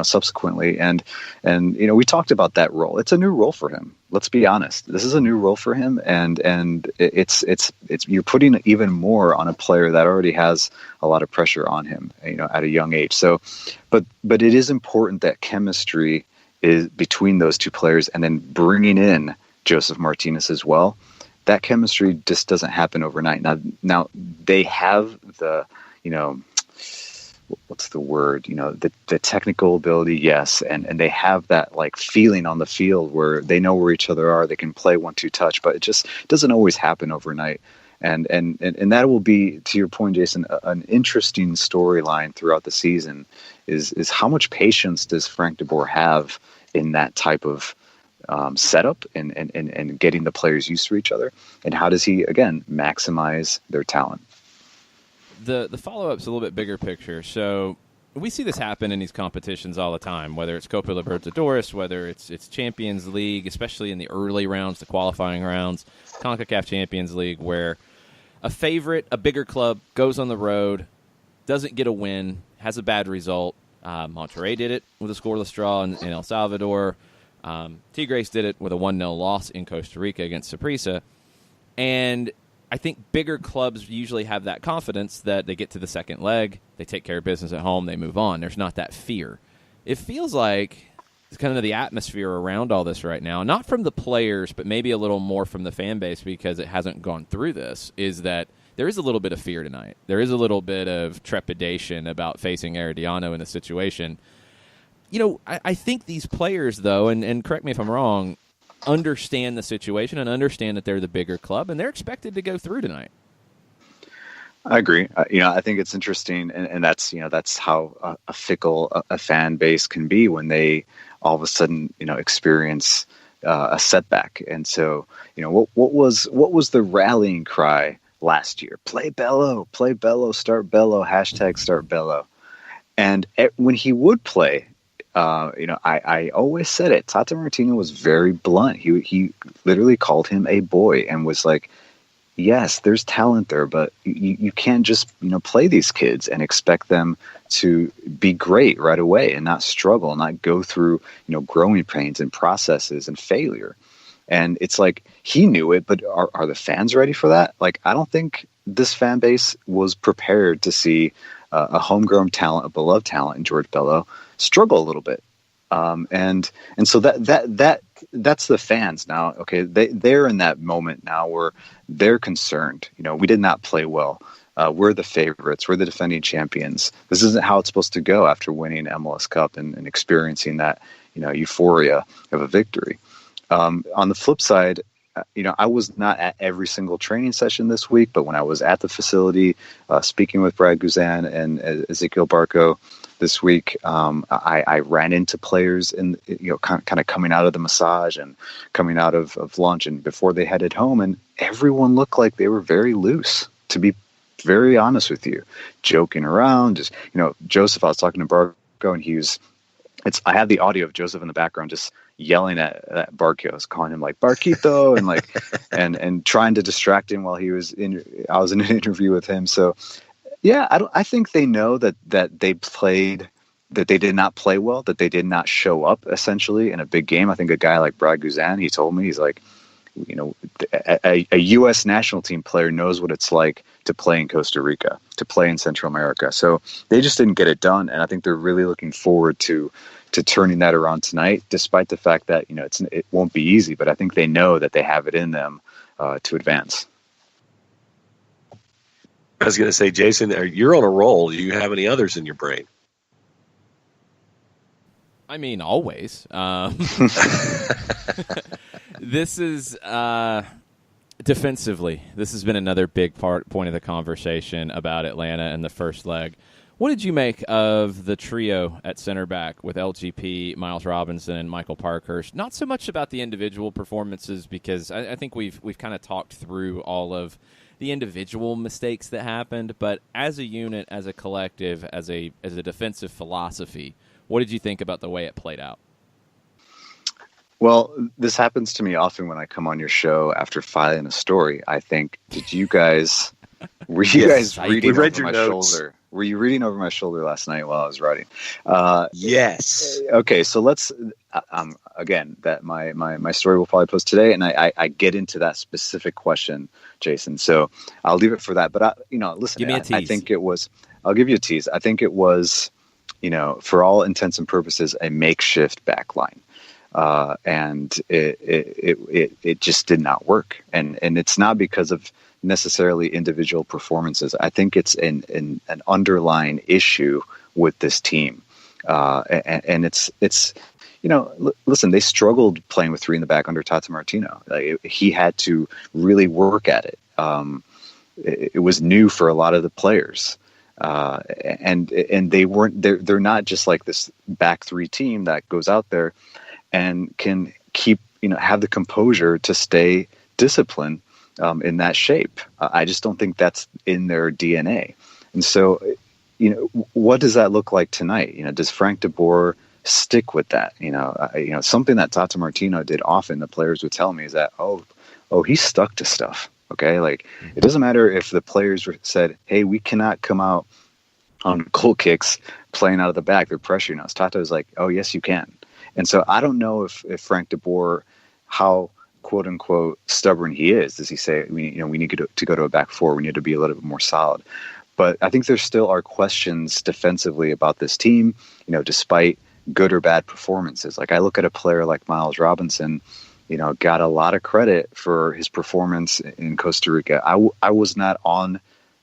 subsequently. And we talked about that role. It's a new role for him. Let's be honest. This is a new role for him. And it's you're putting even more on a player that already has a lot of pressure on him, at a young age. So, but it is important that chemistry is between those 2 players, and then bringing in Joseph Martinez as well. That chemistry just doesn't happen overnight. Now they have the, what's the word? The technical ability, yes, and they have that like feeling on the field where they know where each other are. They can play 1-2 touch, but it just doesn't always happen overnight. And that will be, to your point, Jason, an interesting storyline throughout the season. Is how much patience does Frank de Boer have in that type of setup and getting the players used to each other, and how does he again maximize their talent? The follow-up's a little bit bigger picture. So we see this happen in these competitions all the time, whether it's Copa Libertadores, whether it's Champions League, especially in the early rounds, the qualifying rounds, CONCACAF Champions League, where a favorite, a bigger club, goes on the road, doesn't get a win, has a bad result. Monterrey did it with a scoreless draw in El Salvador. Tigres did it with a 1-0 loss in Costa Rica against Saprissa. And I think bigger clubs usually have that confidence that they get to the second leg, they take care of business at home, they move on. There's not that fear. It feels like kind of the atmosphere around all this right now, not from the players, but maybe a little more from the fan base because it hasn't gone through this, is that there is a little bit of fear tonight. There is a little bit of trepidation about facing Herediano in a situation. I think these players, though, and correct me if I'm wrong, understand the situation and understand that they're the bigger club, and they're expected to go through tonight. I agree. I think it's interesting, and that's how a fickle a fan base can be when they all of a sudden experience a setback. And so what was the rallying cry last year? Play Bello, start Bello, #start Bello. And when he would play, I always said it. Tata Martino was very blunt. He literally called him a boy and was like, yes, there's talent there, but you can't just play these kids and expect them to be great right away and not struggle, not go through growing pains and processes and failure. And it's like he knew it, but are the fans ready for that? Like, I don't think this fan base was prepared to see a homegrown talent, a beloved talent in George Bello struggle a little bit. And so that's the fans now. Okay, they're in that moment now where they're concerned. We did not play well. We're the favorites. We're the defending champions. This isn't how it's supposed to go after winning MLS Cup and experiencing that euphoria of a victory. On the flip side, I was not at every single training session this week, but when I was at the facility speaking with Brad Guzan and Ezekiel Barco this week, I ran into players in kind of coming out of the massage and coming out of lunch and before they headed home, and everyone looked like they were very loose, to be very honest with you, joking around. Just Joseph, I was talking to Barco, and I have the audio of Joseph in the background just yelling at Barco. I was calling him like Barquito and like and trying to distract him while I was in an interview with him. So yeah, I think they know that they did not play well, that they did not show up essentially in a big game. I think a guy like Brad Guzan, he told me, he's like, a U.S. national team player knows what it's like to play in Costa Rica, to play in Central America. So they just didn't get it done, and I think they're really looking forward to turning that around tonight, despite the fact that it won't be easy. But I think they know that they have it in them to advance. I was going to say, Jason, you're on a roll. Do you have any others in your brain? I mean, always. This is defensively. This has been another big point of the conversation about Atlanta in the first leg. What did you make of the trio at center back with LGP, Miles Robinson, and Michael Parkhurst? Not so much about the individual performances, because I think we've kind of talked through all of the individual mistakes that happened, but as a unit, as a collective, as a defensive philosophy, what did you think about the way it played out? Well, this happens to me often when I come on your show after filing a story. I think, were you guys reading over my shoulder? Were you reading over my shoulder last night while I was writing? Yes. Okay, so let's again, that my story will probably post today, and I get into that specific question, Jason. So I'll leave it for that. But listen, give me a tease. I think it was. I'll give you a tease. I think it was, for all intents and purposes, a makeshift back line. And it just did not work. And it's not because of necessarily individual performances. I think it's an underlying issue with this team. And it's listen, they struggled playing with three in the back under Tata Martino. He had to really work at it. It was new for a lot of the players. And they're not just like this back three team that goes out there and can keep, have the composure to stay disciplined in that shape. I just don't think that's in their DNA. And so, what does that look like tonight? Does Frank de Boer stick with that? Something that Tata Martino did often, the players would tell me, is that, he's stuck to stuff. Okay. Like, it doesn't matter if the players said, hey, we cannot come out on goal kicks playing out of the back. They're pressuring us. Tata was like, oh, yes, you can. And so I don't know if Frank de Boer, how quote unquote stubborn he is. Does he say we need to go to a back four? We need to be a little bit more solid. But I think there still are questions defensively about this team. Despite good or bad performances. Like I look at a player like Miles Robinson, got a lot of credit for his performance in Costa Rica. I was not on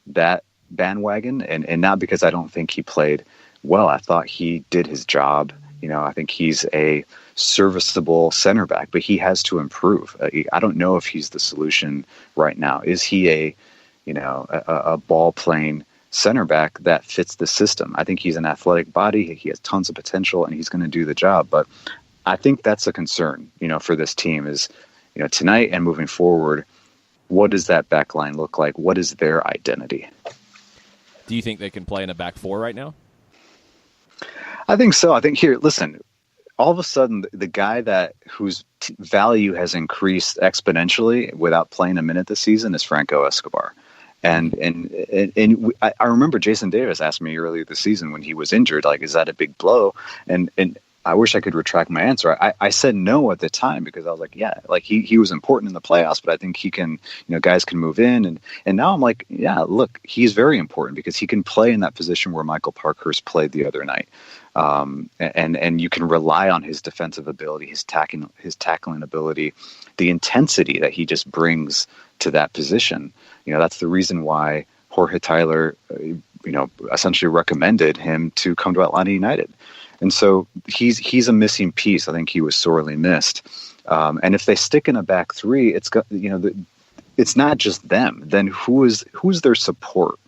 that bandwagon, and not because I don't think he played well. I thought he did his job. I think he's a serviceable center back, but he has to improve. I don't know if he's the solution right now. Is he a ball playing center back that fits the system? I think he's an athletic body. He has tons of potential, and he's going to do the job. But I think that's a concern, for this team is, tonight and moving forward, what does that back line look like? What is their identity? Do you think they can play in a back four right now? I think so. I think here, listen, all of a sudden, the guy whose value has increased exponentially without playing a minute this season is Franco Escobar. And I remember Jason Davis asked me earlier this season when he was injured, like, is that a big blow? And I wish I could retract my answer. I said no at the time because I was like, yeah, like he was important in the playoffs, but I think he can, guys can move in. And now I'm like, yeah, look, he's very important because he can play in that position where Michael Parkhurst played the other night. And you can rely on his defensive ability, his tackling ability, the intensity that he just brings to that position. That's the reason why Jorge Tyler, essentially recommended him to come to Atlanta United. And so he's a missing piece. I think he was sorely missed. And if they stick in a back three, it's got, it's not just them. Then who's their support?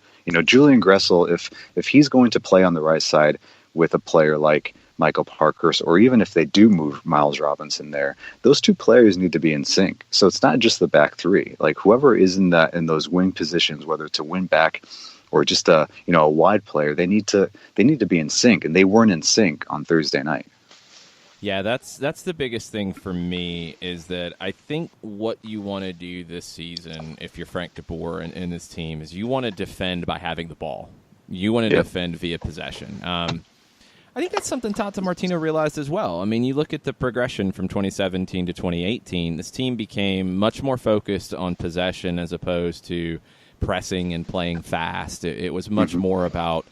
Julian Gressel, if he's going to play on the right side with a player like Michael Parkhurst, or even if they do move Miles Robinson there, those two players need to be in sync. So it's not just the back three. Like whoever is in those wing positions, whether it's a wing back or just a wide player, they need to be in sync, and they weren't in sync on Thursday night. Yeah, that's the biggest thing for me is that I think what you want to do this season, if you're Frank DeBoer and this team, is you want to defend by having the ball. You want to defend via possession. I think that's something Tata Martino realized as well. I mean, you look at the progression from 2017 to 2018, this team became much more focused on possession as opposed to pressing and playing fast. It was much more about,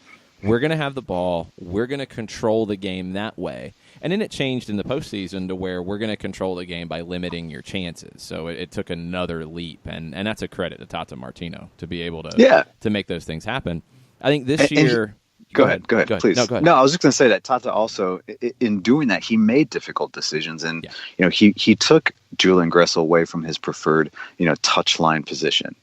we're going to have the ball, we're going to control the game that way. And then it changed in the postseason to where we're going to control the game by limiting your chances. So it took another leap, and that's a credit to Tata Martino to be able to make those things happen. I think this year... Go ahead, please. No, go ahead. No, I was just going to say that Tata also, in doing that, he made difficult decisions, and he took Julian Gressel away from his preferred, touchline position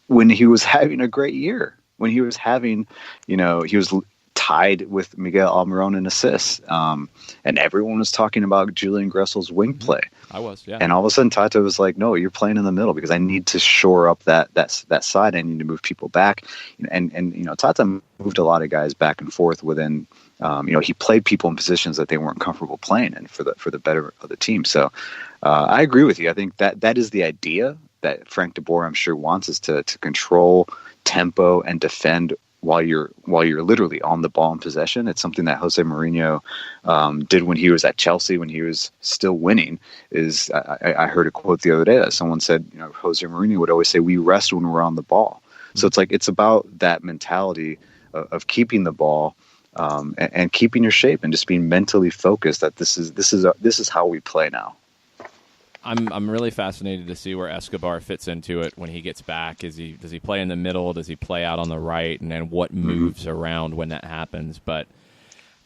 when he was having a great year. When he was having, he was tied with Miguel Almiron in assists, and everyone was talking about Julian Gressel's wing play. I was, yeah. And all of a sudden, Tata was like, "No, you're playing in the middle because I need to shore up that side. I need to move people back." And Tata moved a lot of guys back and forth within. He played people in positions that they weren't comfortable playing in for the better of the team. So I agree with you. I think that is the idea that Frank DeBoer, I'm sure, wants, is to control tempo and defend while you're literally on the ball in possession. It's something that Jose Mourinho did when he was at Chelsea, when he was still winning. I heard a quote the other day that someone said, Jose Mourinho would always say, "We rest when we're on the ball." So it's about that mentality of keeping the ball and keeping your shape and just being mentally focused that this is how we play now. I'm really fascinated to see where Escobar fits into it when he gets back. Does he play in the middle? Does he play out on the right? And then what moves around when that happens? But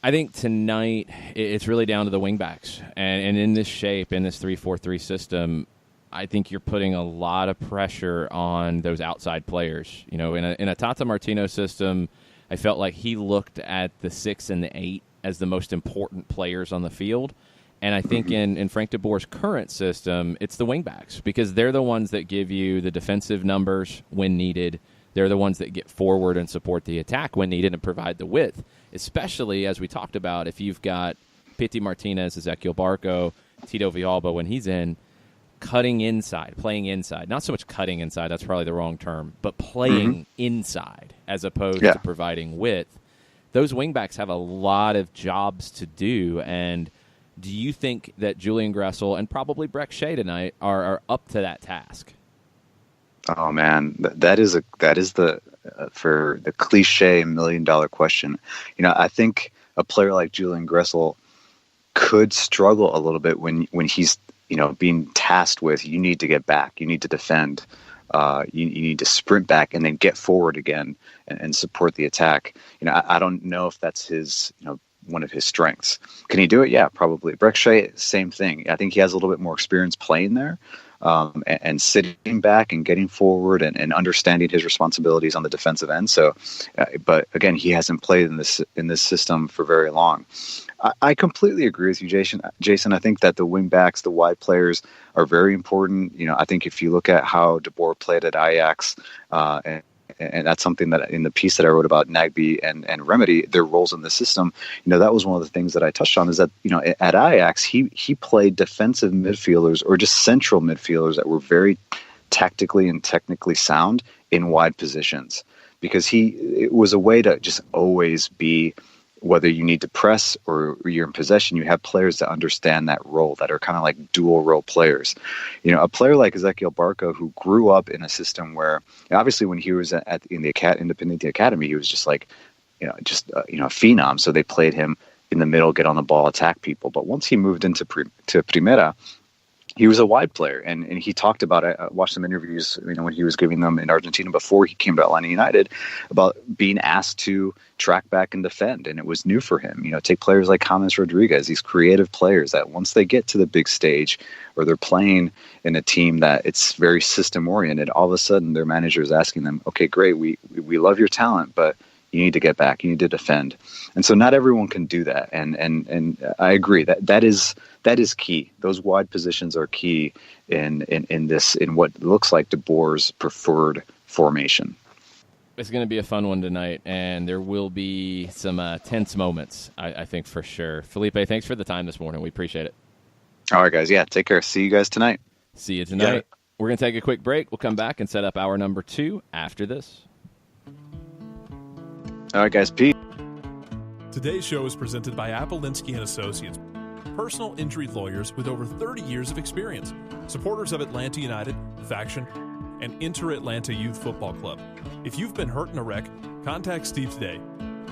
I think tonight it's really down to the wingbacks. And in this shape, in this 3-4-3 system, I think you're putting a lot of pressure on those outside players. In a Tata Martino system, I felt like he looked at the 6 and the 8 as the most important players on the field. And I think in Frank DeBoer's current system, it's the wingbacks because they're the ones that give you the defensive numbers when needed. They're the ones that get forward and support the attack when needed and provide the width, especially as we talked about if you've got Pity Martinez, Ezequiel Barco, Tito Villalba when he's in, cutting inside, playing inside. Not so much cutting inside, that's probably the wrong term, but playing inside as opposed to providing width. Those wingbacks have a lot of jobs to do, and do you think that Julian Gressel and probably Breck Shea tonight are up to that task? Oh man, that is the for the cliche $1 million question. I think a player like Julian Gressel, could struggle a little bit when he's being tasked with, you need to get back, you need to defend, you need to sprint back and then get forward again and support the attack. I don't know if that's his one of his strengths. Can he do it? Yeah, probably. Breck Shea, same thing. I think he has a little bit more experience playing there, and sitting back and getting forward and understanding his responsibilities on the defensive end. So, but again, he hasn't played in this system for very long. I completely agree with you, Jason. I think that the wing backs, the wide players, are very important. I think if you look at how De Boer played at Ajax, and that's something that in the piece that I wrote about Nagbe and Remedy, their roles in the system, that was one of the things that I touched on, is that, at Ajax, he played defensive midfielders or just central midfielders that were very tactically and technically sound in wide positions, because it was a way to just always be, whether you need to press or you're in possession, you have players that understand that role, that are kind of like dual role players. A player like Ezequiel Barco, who grew up in a system where, obviously when he was in the Independiente Academy, he was just like, a phenom. So they played him in the middle, get on the ball, attack people. But once he moved into Primera, he was a wide player, and he talked about it. I watched some interviews, when he was giving them in Argentina before he came to Atlanta United, about being asked to track back and defend, and it was new for him. Take players like James Rodriguez, these creative players that once they get to the big stage, or they're playing in a team that it's very system oriented, all of a sudden their manager is asking them, okay, great, we love your talent, but you need to get back, you need to defend. And so not everyone can do that. And I agree that is key. Those wide positions are key in what looks like De Boer's preferred formation. It's going to be a fun one tonight, and there will be some tense moments, I think, for sure. Felipe, thanks for the time this morning. We appreciate it. All right, guys. Yeah, take care. See you guys tonight. See you tonight. Yeah. We're going to take a quick break. We'll come back and set up hour number 2 after this. All right, guys. Peace. Today's show is presented by Appolinsky & Associates, personal injury lawyers with over 30 years of experience, supporters of Atlanta United, Faction, and Inter-Atlanta Youth Football Club. If you've been hurt in a wreck, contact Steve today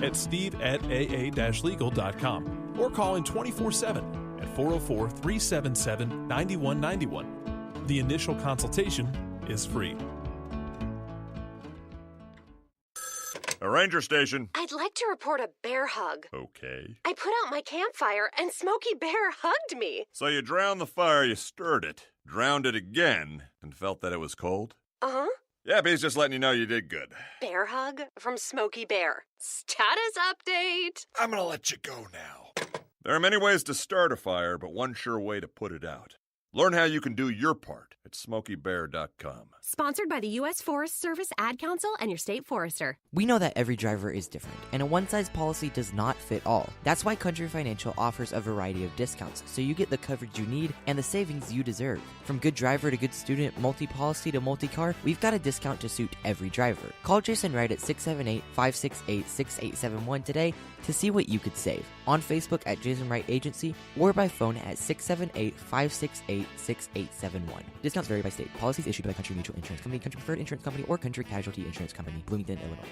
at steve@aa-legal.com or call in 24/7 at 404-377-9191. The initial consultation is free. A ranger station. I'd like to report a bear hug. Okay. I put out my campfire and Smokey Bear hugged me. So you drowned the fire, you stirred it, drowned it again, and felt that it was cold? Uh-huh. Yep, he's just letting you know you did good. Bear hug from Smokey Bear. Status update. I'm gonna let you go now. There are many ways to start a fire, but one sure way to put it out. Learn how you can do your part at SmokeyBear.com. Sponsored by the U.S. Forest Service Ad Council and your state forester. We know that every driver is different, and a one-size policy does not fit all. That's why Country Financial offers a variety of discounts, so you get the coverage you need and the savings you deserve. From good driver to good student, multi-policy to multi-car, we've got a discount to suit every driver. Call Jason Wright at 678-568-6871 today to see what you could save. On Facebook at Jason Wright Agency, or by phone at 678-568-6871. Discounts vary by state. Policies issued by Country Mutual Insurance Company, Country Preferred Insurance Company, or Country Casualty Insurance Company, Bloomington, Illinois.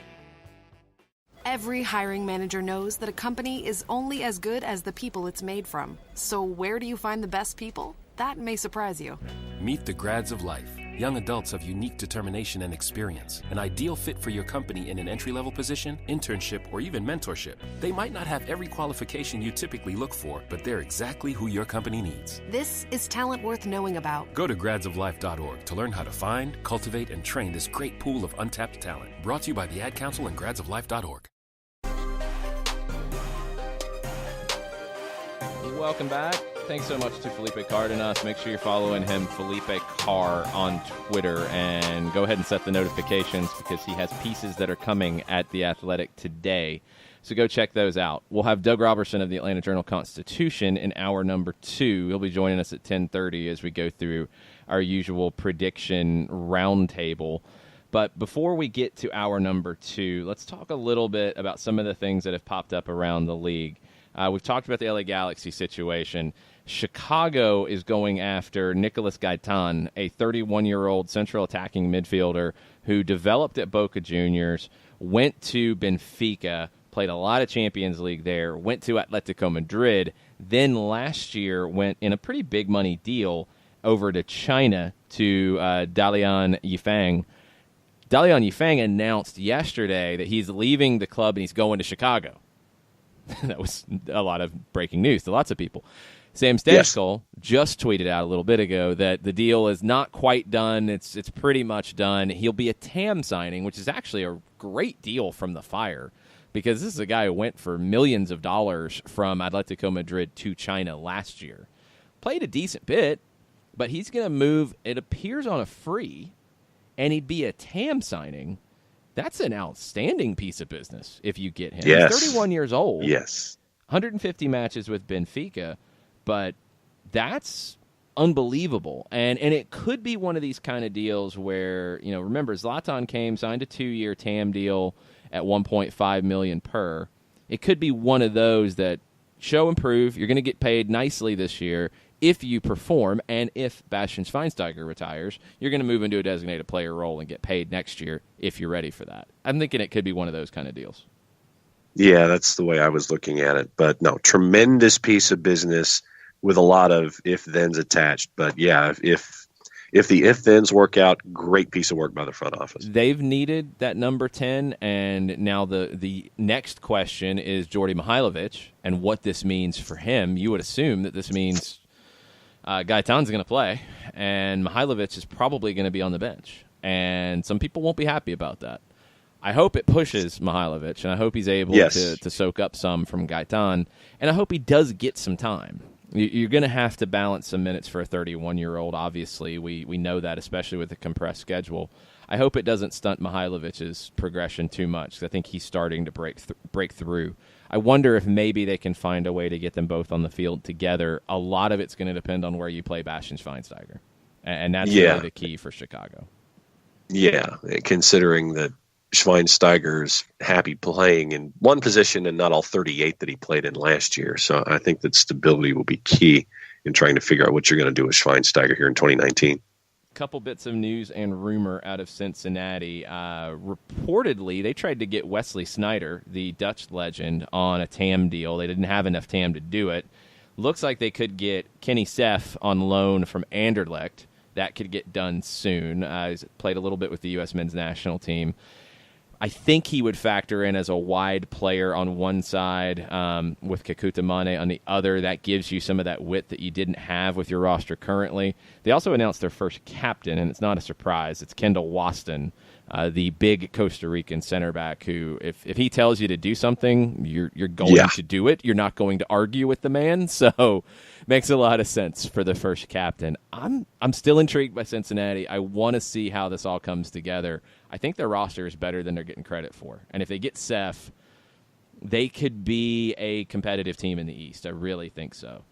Every hiring manager knows that a company is only as good as the people it's made from. So where do you find the best people? That may surprise you. Meet the grads of life. Young adults of unique determination and experience. An ideal fit for your company in an entry-level position, internship, or even mentorship. They might not have every qualification you typically look for, but they're exactly who your company needs. This is talent worth knowing about. Go to gradsoflife.org to learn how to find, cultivate, and train this great pool of untapped talent. Brought to you by the Ad Council and gradsoflife.org. Welcome back. Thanks so much to Felipe Cardenas. Make sure you're following him, Felipe Car, on Twitter, and go ahead and set the notifications because he has pieces that are coming at The Athletic today. So go check those out. We'll have Doug Roberson of the Atlanta Journal-Constitution in hour number 2. He'll be joining us at 10:30 as we go through our usual prediction roundtable. But before we get to hour number 2, let's talk a little bit about some of the things that have popped up around the league. We've talked about the LA Galaxy situation. Chicago is going after Nicolas Gaitan, a 31-year-old central attacking midfielder who developed at Boca Juniors, went to Benfica, played a lot of Champions League there, went to Atletico Madrid, then last year went in a pretty big money deal over to China to Dalian Yifang. Dalian Yifang announced yesterday that he's leaving the club and he's going to Chicago. That was a lot of breaking news to lots of people. Sam Stejskal just tweeted out a little bit ago that the deal is not quite done. It's pretty much done. He'll be a TAM signing, which is actually a great deal from the Fire, because this is a guy who went for millions of dollars from Atletico Madrid to China last year. Played a decent bit, but he's going to move, it appears, on a free, and he'd be a TAM signing. That's an outstanding piece of business if you get him. Yes. He's 31 years old. Yes. 150 matches with Benfica, but that's unbelievable. And it could be one of these kind of deals where, remember, Zlatan came, signed a 2-year TAM deal at $1.5 million per. It could be one of those that show and prove you're going to get paid nicely this year if you perform, and if Bastian Schweinsteiger retires, you're going to move into a designated player role and get paid next year if you're ready for that. I'm thinking it could be one of those kind of deals. Yeah, that's the way I was looking at it. But no, tremendous piece of business with a lot of if-thens attached. But yeah, if the if-thens work out, great piece of work by the front office. They've needed that number 10, and now the next question is Jordi Mihailovic and what this means for him. You would assume that this means Gaetan's going to play, and Mihailovic is probably going to be on the bench. And some people won't be happy about that. I hope it pushes Mihailovic, and I hope he's able to soak up some from Gaetan, and I hope he does get some time. You're going to have to balance some minutes for a 31-year-old, obviously. We know that, especially with the compressed schedule. I hope it doesn't stunt Mihailovic's progression too much, because I think he's starting to break through. I wonder if maybe they can find a way to get them both on the field together. A lot of it's going to depend on where you play Bastian Schweinsteiger, and that's really the key for Chicago. Yeah, considering that Schweinsteiger's happy playing in one position and not all 38 that he played in last year. So I think that stability will be key in trying to figure out what you're going to do with Schweinsteiger here in 2019. Couple bits of news and rumor out of Cincinnati. Reportedly, they tried to get Wesley Sneijder, the Dutch legend, on a TAM deal. They didn't have enough TAM to do it. Looks like they could get Kenny Seth on loan from Anderlecht. That could get done soon. He's played a little bit with the U.S. men's national team. I think he would factor in as a wide player on one side with Kakuta Mane on the other. That gives you some of that width that you didn't have with your roster currently. They also announced their first captain, and it's not a surprise. It's Kendall Waston, the big Costa Rican center back who, if he tells you to do something, you're going to do it. You're not going to argue with the man. So makes a lot of sense for the first captain. I'm still intrigued by Cincinnati. I want to see how this all comes together. I think their roster is better than they're getting credit for. And if they get Seth, they could be a competitive team in the East. I really think so.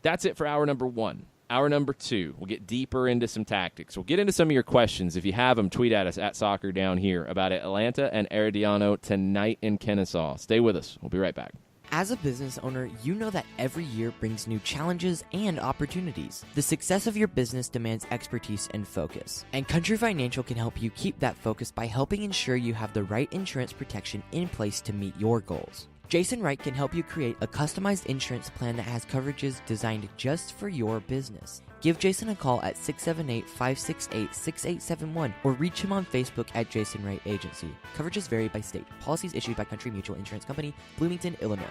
That's it for hour number 1. Hour number 2, we'll get deeper into some tactics. We'll get into some of your questions. If you have them, tweet at us at Soccer Down Here about Atlanta and Herediano tonight in Kennesaw. Stay with us. We'll be right back. As a business owner, you know that every year brings new challenges and opportunities. The success of your business demands expertise and focus. And Country Financial can help you keep that focus by helping ensure you have the right insurance protection in place to meet your goals. Jason Wright can help you create a customized insurance plan that has coverages designed just for your business. Give Jason a call at 678-568-6871 or reach him on Facebook at Jason Wright Agency. Coverages vary by state. Policies issued by Country Mutual Insurance Company, Bloomington, Illinois.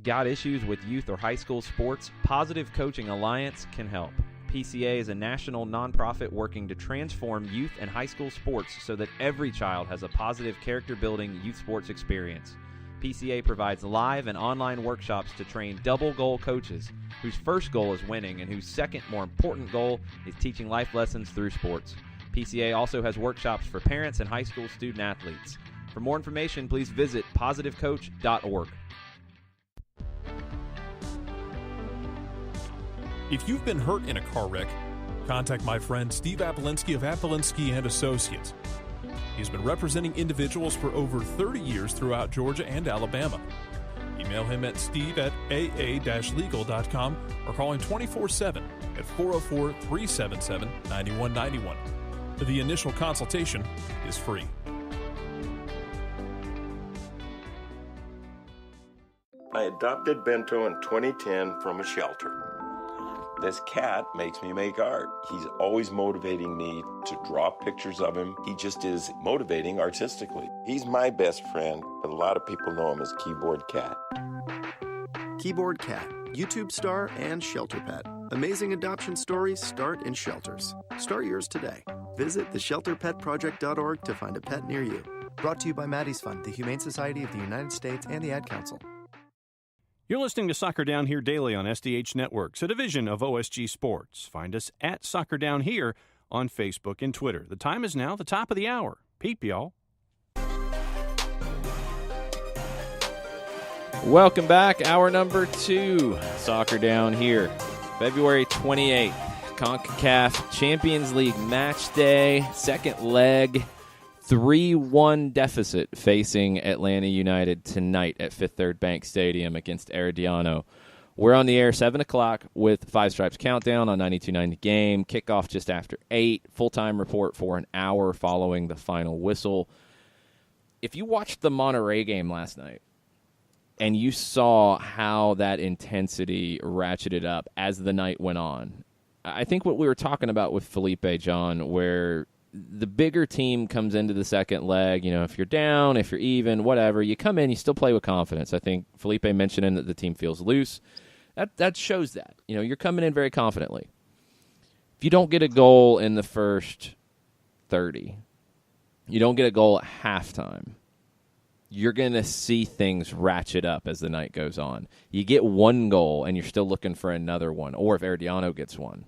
Got issues with youth or high school sports? Positive Coaching Alliance can help. PCA is a national nonprofit working to transform youth and high school sports so that every child has a positive character-building youth sports experience. PCA provides live and online workshops to train double-goal coaches whose first goal is winning and whose second, more important goal is teaching life lessons through sports. PCA also has workshops for parents and high school student-athletes. For more information, please visit positivecoach.org. If you've been hurt in a car wreck, contact my friend Steve Apolinsky of Apolinsky & Associates. He's been representing individuals for over 30 years throughout Georgia and Alabama. Email him at steve@aa-legal.com or call him 24/7 at 404-377-9191. The initial consultation is free. I adopted Bento in 2010 from a shelter. This cat makes me make art. He's always motivating me to draw pictures of him. He just is motivating artistically. He's my best friend, but a lot of people know him as Keyboard Cat. Keyboard Cat, YouTube star and shelter pet. Amazing adoption stories start in shelters. Start yours today. Visit theshelterpetproject.org to find a pet near you. Brought to you by Maddie's Fund, the Humane Society of the United States, and the Ad Council. You're listening to Soccer Down Here daily on SDH Networks, a division of OSG Sports. Find us at Soccer Down Here on Facebook and Twitter. The time is now the top of the hour. Peep, y'all. Welcome back. Hour number 2, Soccer Down Here. February 28th, CONCACAF Champions League match day, second leg. 3-1 deficit facing Atlanta United tonight at Fifth Third Bank Stadium against Herediano. We're on the air 7 o'clock with Five Stripes Countdown on 92.9 The Game. Kickoff just after 8. Full-time report for an hour following the final whistle. If you watched the Monterey game last night and you saw how that intensity ratcheted up as the night went on, I think what we were talking about with Felipe, John, where the bigger team comes into the second leg, if you're down, if you're even, whatever, you come in, you still play with confidence. I think Felipe mentioning that the team feels loose. That shows that. You're coming in very confidently. If you don't get a goal in the first 30, you don't get a goal at halftime, you're going to see things ratchet up as the night goes on. You get one goal and you're still looking for another one, or if Herediano gets one,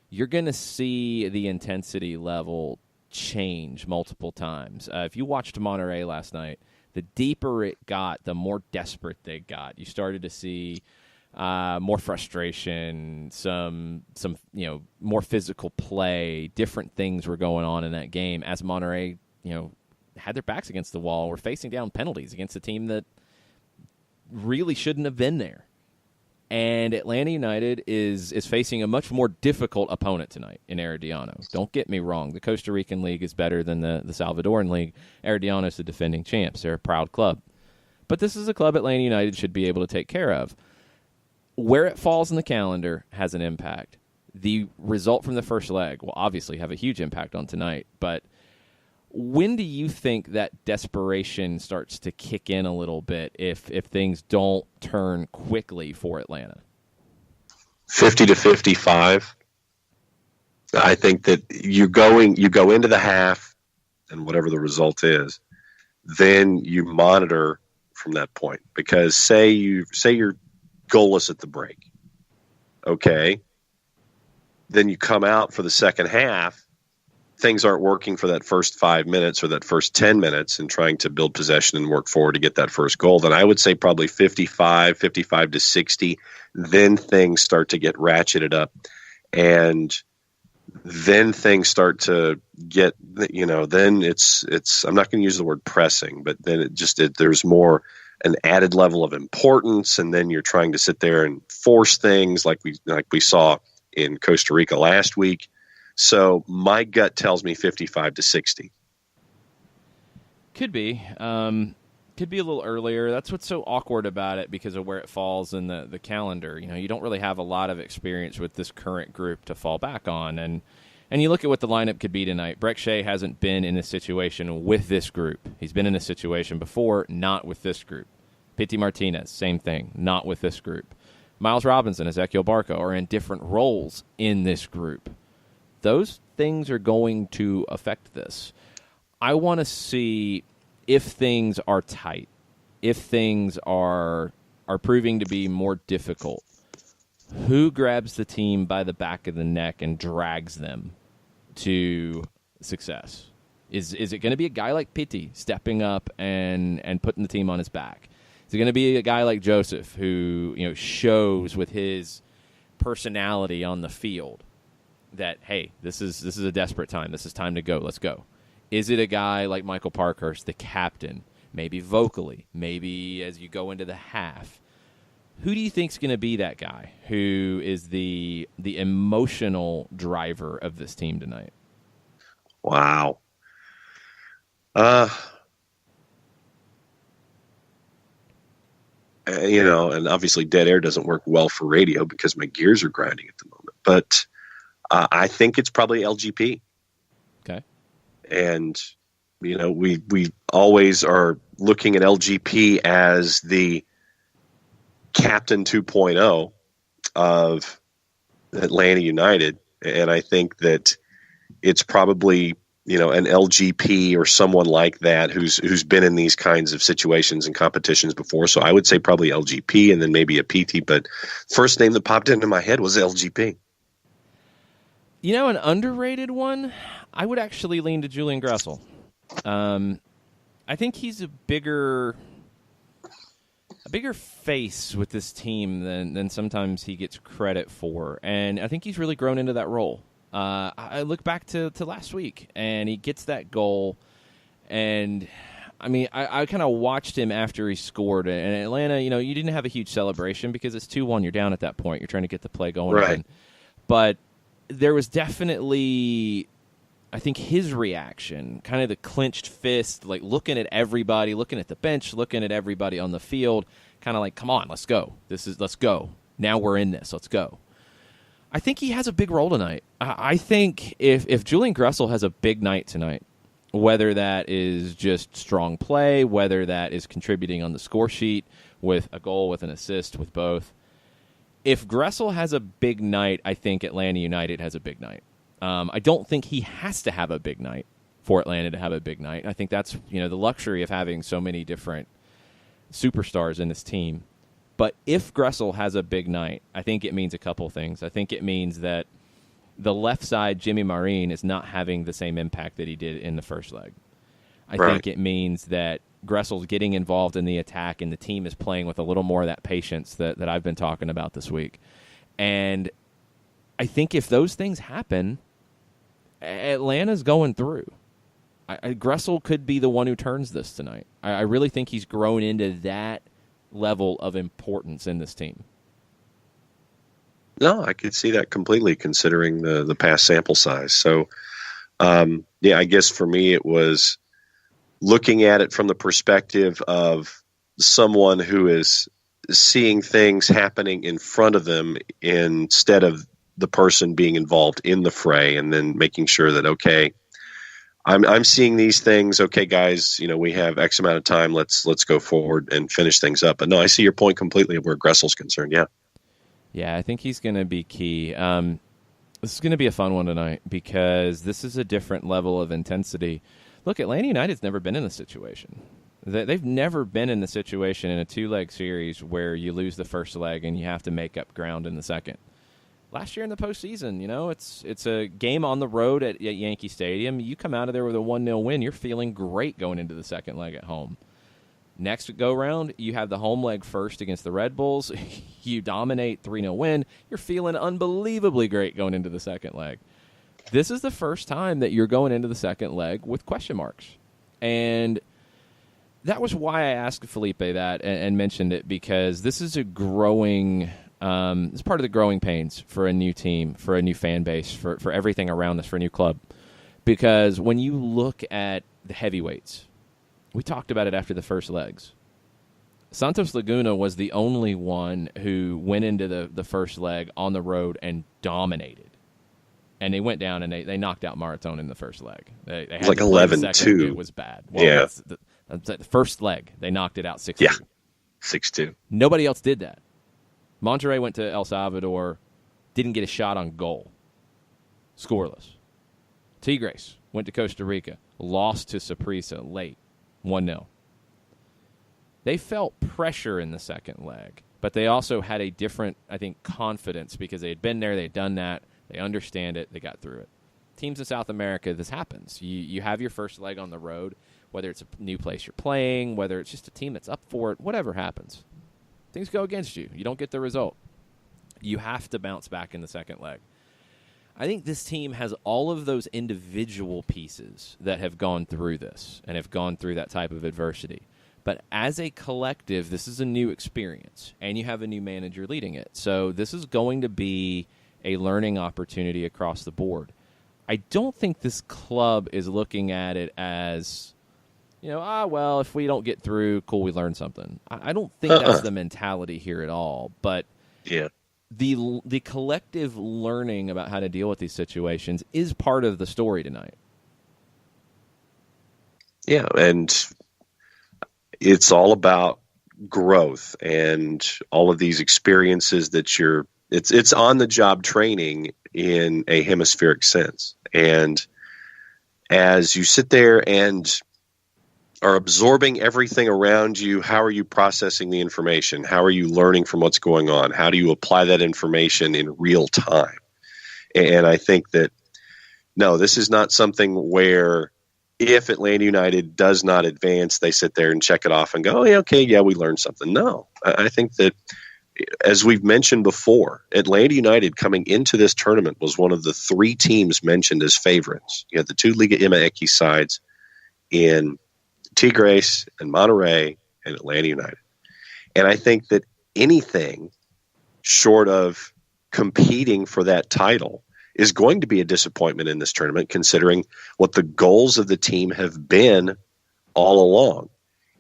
you're going to see the intensity level change multiple times. If you watched Monterey last night, the deeper it got, the more desperate they got. You started to see more frustration, some more physical play. Different things were going on in that game as Monterey, had their backs against the wall, were facing down penalties against a team that really shouldn't have been there. And Atlanta United is facing a much more difficult opponent tonight in Herediano. Don't get me wrong. The Costa Rican League is better than the Salvadoran League. Herediano is the defending champs. They're a proud club. But this is a club Atlanta United should be able to take care of. Where it falls in the calendar has an impact. The result from the first leg will obviously have a huge impact on tonight. But when do you think that desperation starts to kick in a little bit if things don't turn quickly for Atlanta? 50 to 55. I think that you go into the half, and whatever the result is, then you monitor from that point. Because say you're goalless at the break, okay, then you come out for the second half. Things aren't working for that first 5 minutes or that first 10 minutes and trying to build possession and work forward to get that first goal, then I would say probably 55 to 60. Then things start to get ratcheted up, and then things start to get, then it's I'm not going to use the word pressing, but then there's more an added level of importance, and then you're trying to sit there and force things like we saw in Costa Rica last week. So my gut tells me 55 to 60. Could be. Could be a little earlier. That's what's so awkward about it because of where it falls in the calendar. You don't really have a lot of experience with this current group to fall back on. And you look at what the lineup could be tonight. Breck Shea hasn't been in this situation with this group. He's been in this situation before, not with this group. Pity Martinez, same thing, not with this group. Miles Robinson, Ezequiel Barco are in different roles in this group. Those things are going to affect this. I want to see if things are tight, if things are proving to be more difficult, who grabs the team by the back of the neck and drags them to success? Is it going to be a guy like Pity stepping up and putting the team on his back? Is it going to be a guy like Joseph who shows with his personality on the field that, hey, this is a desperate time. This is time to go. Let's go. Is it a guy like Michael Parkhurst, the captain, maybe vocally, maybe as you go into the half? Who do you think is going to be that guy who is the emotional driver of this team tonight? Wow. and obviously dead air doesn't work well for radio because my gears are grinding at the moment. But I think it's probably LGP. Okay. And, we always are looking at LGP as the Captain 2.0 of Atlanta United. And I think that it's probably, an LGP or someone like that who's been in these kinds of situations and competitions before. So I would say probably LGP and then maybe a PT. But first name that popped into my head was LGP. An underrated one, I would actually lean to Julian Gressel. I think he's a bigger face with this team than sometimes he gets credit for, and I think he's really grown into that role. I look back to last week, and he gets that goal, and I kind of watched him after he scored, and Atlanta, you didn't have a huge celebration because it's 2-1, you're down at that point, you're trying to get the play going right. again. But there was definitely, I think, his reaction, kind of the clenched fist, like looking at everybody, looking at the bench, looking at everybody on the field, kind of like, come on, let's go. Let's go. Now we're in this. Let's go. I think he has a big role tonight. I think if Julian Gressel has a big night tonight, whether that is just strong play, whether that is contributing on the score sheet with a goal, with an assist, with both, if Gressel has a big night, I think Atlanta United has a big night. I don't think he has to have a big night for Atlanta to have a big night. I think that's the luxury of having so many different superstars in this team. But if Gressel has a big night, I think it means a couple things. I think it means that the left side, Jimmy Marine, is not having the same impact that he did in the first leg. I think it means that Gressel's getting involved in the attack, and the team is playing with a little more of that patience that I've been talking about this week. And I think if those things happen, Atlanta's going through. Gressel could be the one who turns this tonight. I really think he's grown into that level of importance in this team. No, I could see that completely considering the past sample size. So, I guess for me it was looking at it from the perspective of someone who is seeing things happening in front of them instead of the person being involved in the fray, and then making sure that, okay, I'm seeing these things. Okay, guys, we have X amount of time. Let's go forward and finish things up. But no, I see your point completely where Gressel's concerned. Yeah. Yeah, I think he's going to be key. This is going to be a fun one tonight because this is a different level of intensity. Look, Atlanta United's never been in this situation. They've never been in the situation in a 2-leg series where you lose the first leg and you have to make up ground in the second. Last year in the postseason, it's a game on the road at Yankee Stadium. You come out of there with a 1-0 win. You're feeling great going into the second leg at home. Next go-round, you have the home leg first against the Red Bulls. You dominate, 3-0 win. You're feeling unbelievably great going into the second leg. This is the first time that you're going into the second leg with question marks. And that was why I asked Felipe that and mentioned it, because this is a growing it's part of the growing pains for a new team, for a new fan base, for everything around us, for a new club. Because when you look at the heavyweights, we talked about it after the first legs. Santos Laguna was the only one who went into the first leg on the road and dominated. And they went down and they knocked out Marathon in the first leg. They had like 11-2. It was bad. Well, the first leg, they knocked it out 6-2. Yeah, 6-2. Nobody else did that. Monterrey went to El Salvador, didn't get a shot on goal. Scoreless. Tigres went to Costa Rica, lost to Saprissa late, 1-0. They felt pressure in the second leg, but they also had a different, I think, confidence because they had been there, they had done that, they understand it, they got through it. Teams in South America, this happens. You have your first leg on the road, whether it's a new place you're playing, whether it's just a team that's up for it, whatever happens. Things go against you. You don't get the result. You have to bounce back in the second leg. I think this team has all of those individual pieces that have gone through this and have gone through that type of adversity. But as a collective, this is a new experience, and you have a new manager leading it. So this is going to be a learning opportunity across the board. I don't think this club is looking at it as Well, if we don't get through, cool, we learned something. I don't think that's the mentality here at all. But yeah, the collective learning about how to deal with these situations is part of the story tonight. Yeah, and it's all about growth and all of these experiences that it's on the job training in a hemispheric sense. And as you sit there and are absorbing everything around you, how are you processing the information? How are you learning from what's going on? How do you apply that information in real time? And I think that, no, this is not something where if Atlanta United does not advance, they sit there and check it off and go, oh, yeah, okay, yeah, we learned something. No, I think that, as we've mentioned before, Atlanta United coming into this tournament was one of the 3 teams mentioned as favorites. You had the 2 Liga MX sides in Tigres and Monterrey and Atlanta United. And I think that anything short of competing for that title is going to be a disappointment in this tournament, considering what the goals of the team have been all along.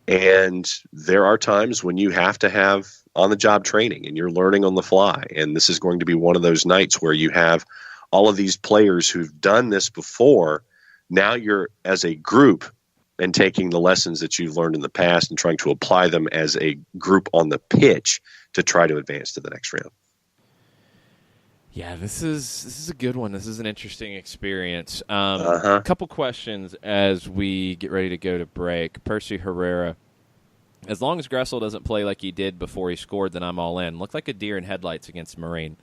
And there are times when you have to have on-the-job training and you're learning on the fly. And this is going to be one of those nights where you have all of these players who've done this before. Now you're, as a group, and taking the lessons that you've learned in the past and trying to apply them as a group on the pitch to try to advance to the next round. Yeah, this is a good one. This is an interesting experience. A couple questions as we get ready to go to break. Percy Herrera, as long as Gressel doesn't play like he did before he scored, then I'm all in. Looked like a deer in headlights against Marine.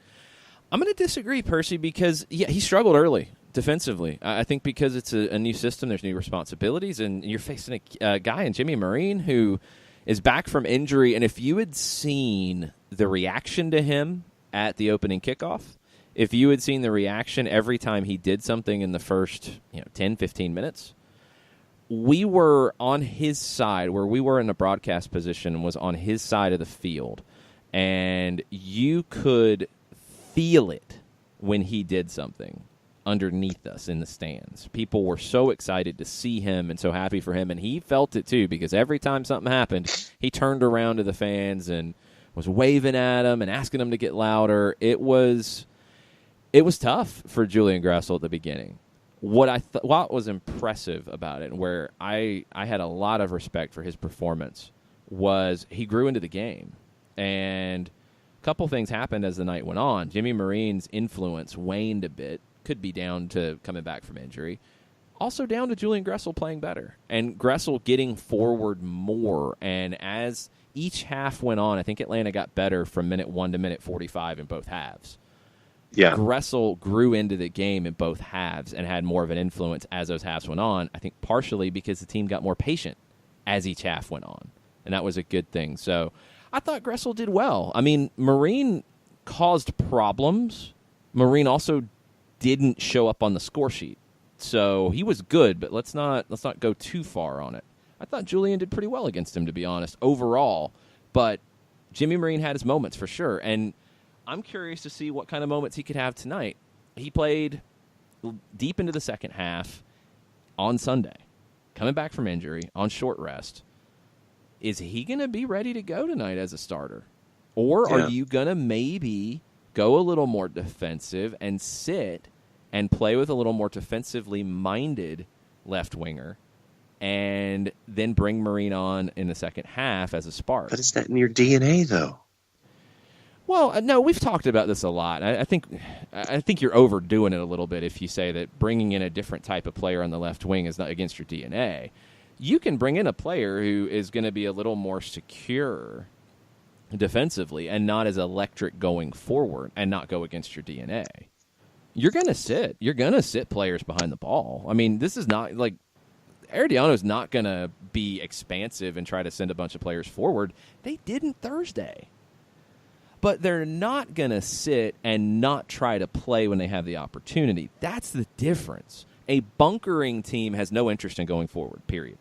I'm going to disagree, Percy, because he struggled early defensively. I think because it's a new system, there's new responsibilities, and you're facing a guy in Jimmy Marine who is back from injury. And if you had seen the reaction to him at the opening kickoff, if you had seen the reaction every time he did something in the first 10, 15 minutes, we were on his side. Where we were in a broadcast position was on his side of the field. And you could feel it when he did something underneath us in the stands. People were so excited to see him and so happy for him. And he felt it too, because every time something happened, he turned around to the fans and was waving at them and asking them to get louder. It was tough for Julian Gressel at the beginning. What was impressive about it, and where I had a lot of respect for his performance, was he grew into the game. And a couple things happened as the night went on. Jimmy Marine's influence waned a bit. Could be down to coming back from injury. Also down to Julian Gressel playing better. And Gressel getting forward more. And as each half went on, I think Atlanta got better from minute 1 to minute 45 in both halves. Yeah. Gressel grew into the game in both halves and had more of an influence as those halves went on, I think partially because the team got more patient as each half went on. And that was a good thing. So I thought Gressel did well. I mean, Marine caused problems. Marine also didn't show up on the score sheet. So he was good, but let's not go too far on it. I thought Julian did pretty well against him, to be honest, overall. But Jimmy Marine had his moments for sure. And I'm curious to see what kind of moments he could have tonight. He played deep into the second half on Sunday, coming back from injury, on short rest. Is he going to be ready to go tonight as a starter? Or are you going to maybe go a little more defensive and sit and play with a little more defensively minded left winger and then bring Marine on in the second half as a spark? But is that in your DNA, though? Well, no, we've talked about this a lot. I think you're overdoing it a little bit if you say that bringing in a different type of player on the left wing is not against your DNA. You can bring in a player who is going to be a little more secure defensively and not as electric going forward and not go against your DNA. You're going to sit players behind the ball. I mean, this is not like Herediano is not going to be expansive and try to send a bunch of players forward. They didn't Thursday. But they're not going to sit and not try to play when they have the opportunity. That's the difference. A bunkering team has no interest in going forward, period.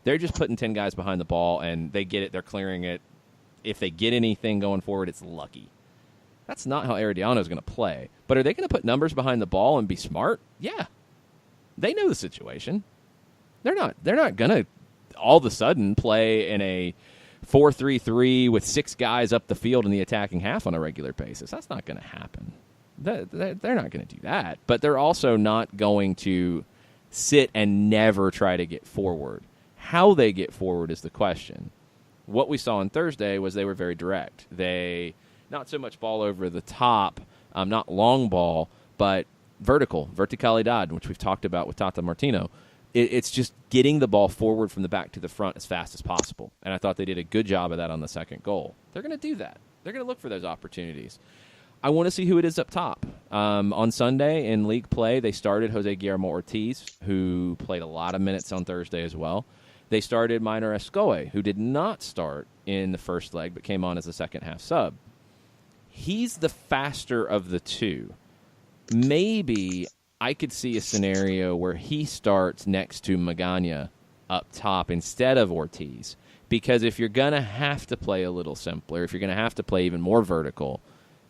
They're just putting 10 guys behind the ball, and they get it. They're clearing it. If they get anything going forward, it's lucky. That's not how Herediano is going to play. But are they going to put numbers behind the ball and be smart? Yeah. They know the situation. They're not going to all of a sudden play in a 4-3-3 with 6 guys up the field in the attacking half on a regular basis. That's not going to happen. They're not going to do that. But they're also not going to sit and never try to get forward. How they get forward is the question. What we saw on Thursday was they were very direct. They, not so much ball over the top, not long ball, but verticalidad, which we've talked about with Tata Martino. It's just getting the ball forward from the back to the front as fast as possible. And I thought they did a good job of that on the second goal. They're going to do that. They're going to look for those opportunities. I want to see who it is up top. On Sunday in league play, they started Jose Guillermo Ortiz, who played a lot of minutes on Thursday as well. They started Minor Escoe, who did not start in the first leg but came on as a second-half sub. He's the faster of the two. Maybe I could see a scenario where he starts next to Magana up top instead of Ortiz. Because if you're going to have to play a little simpler, if you're going to have to play even more vertical,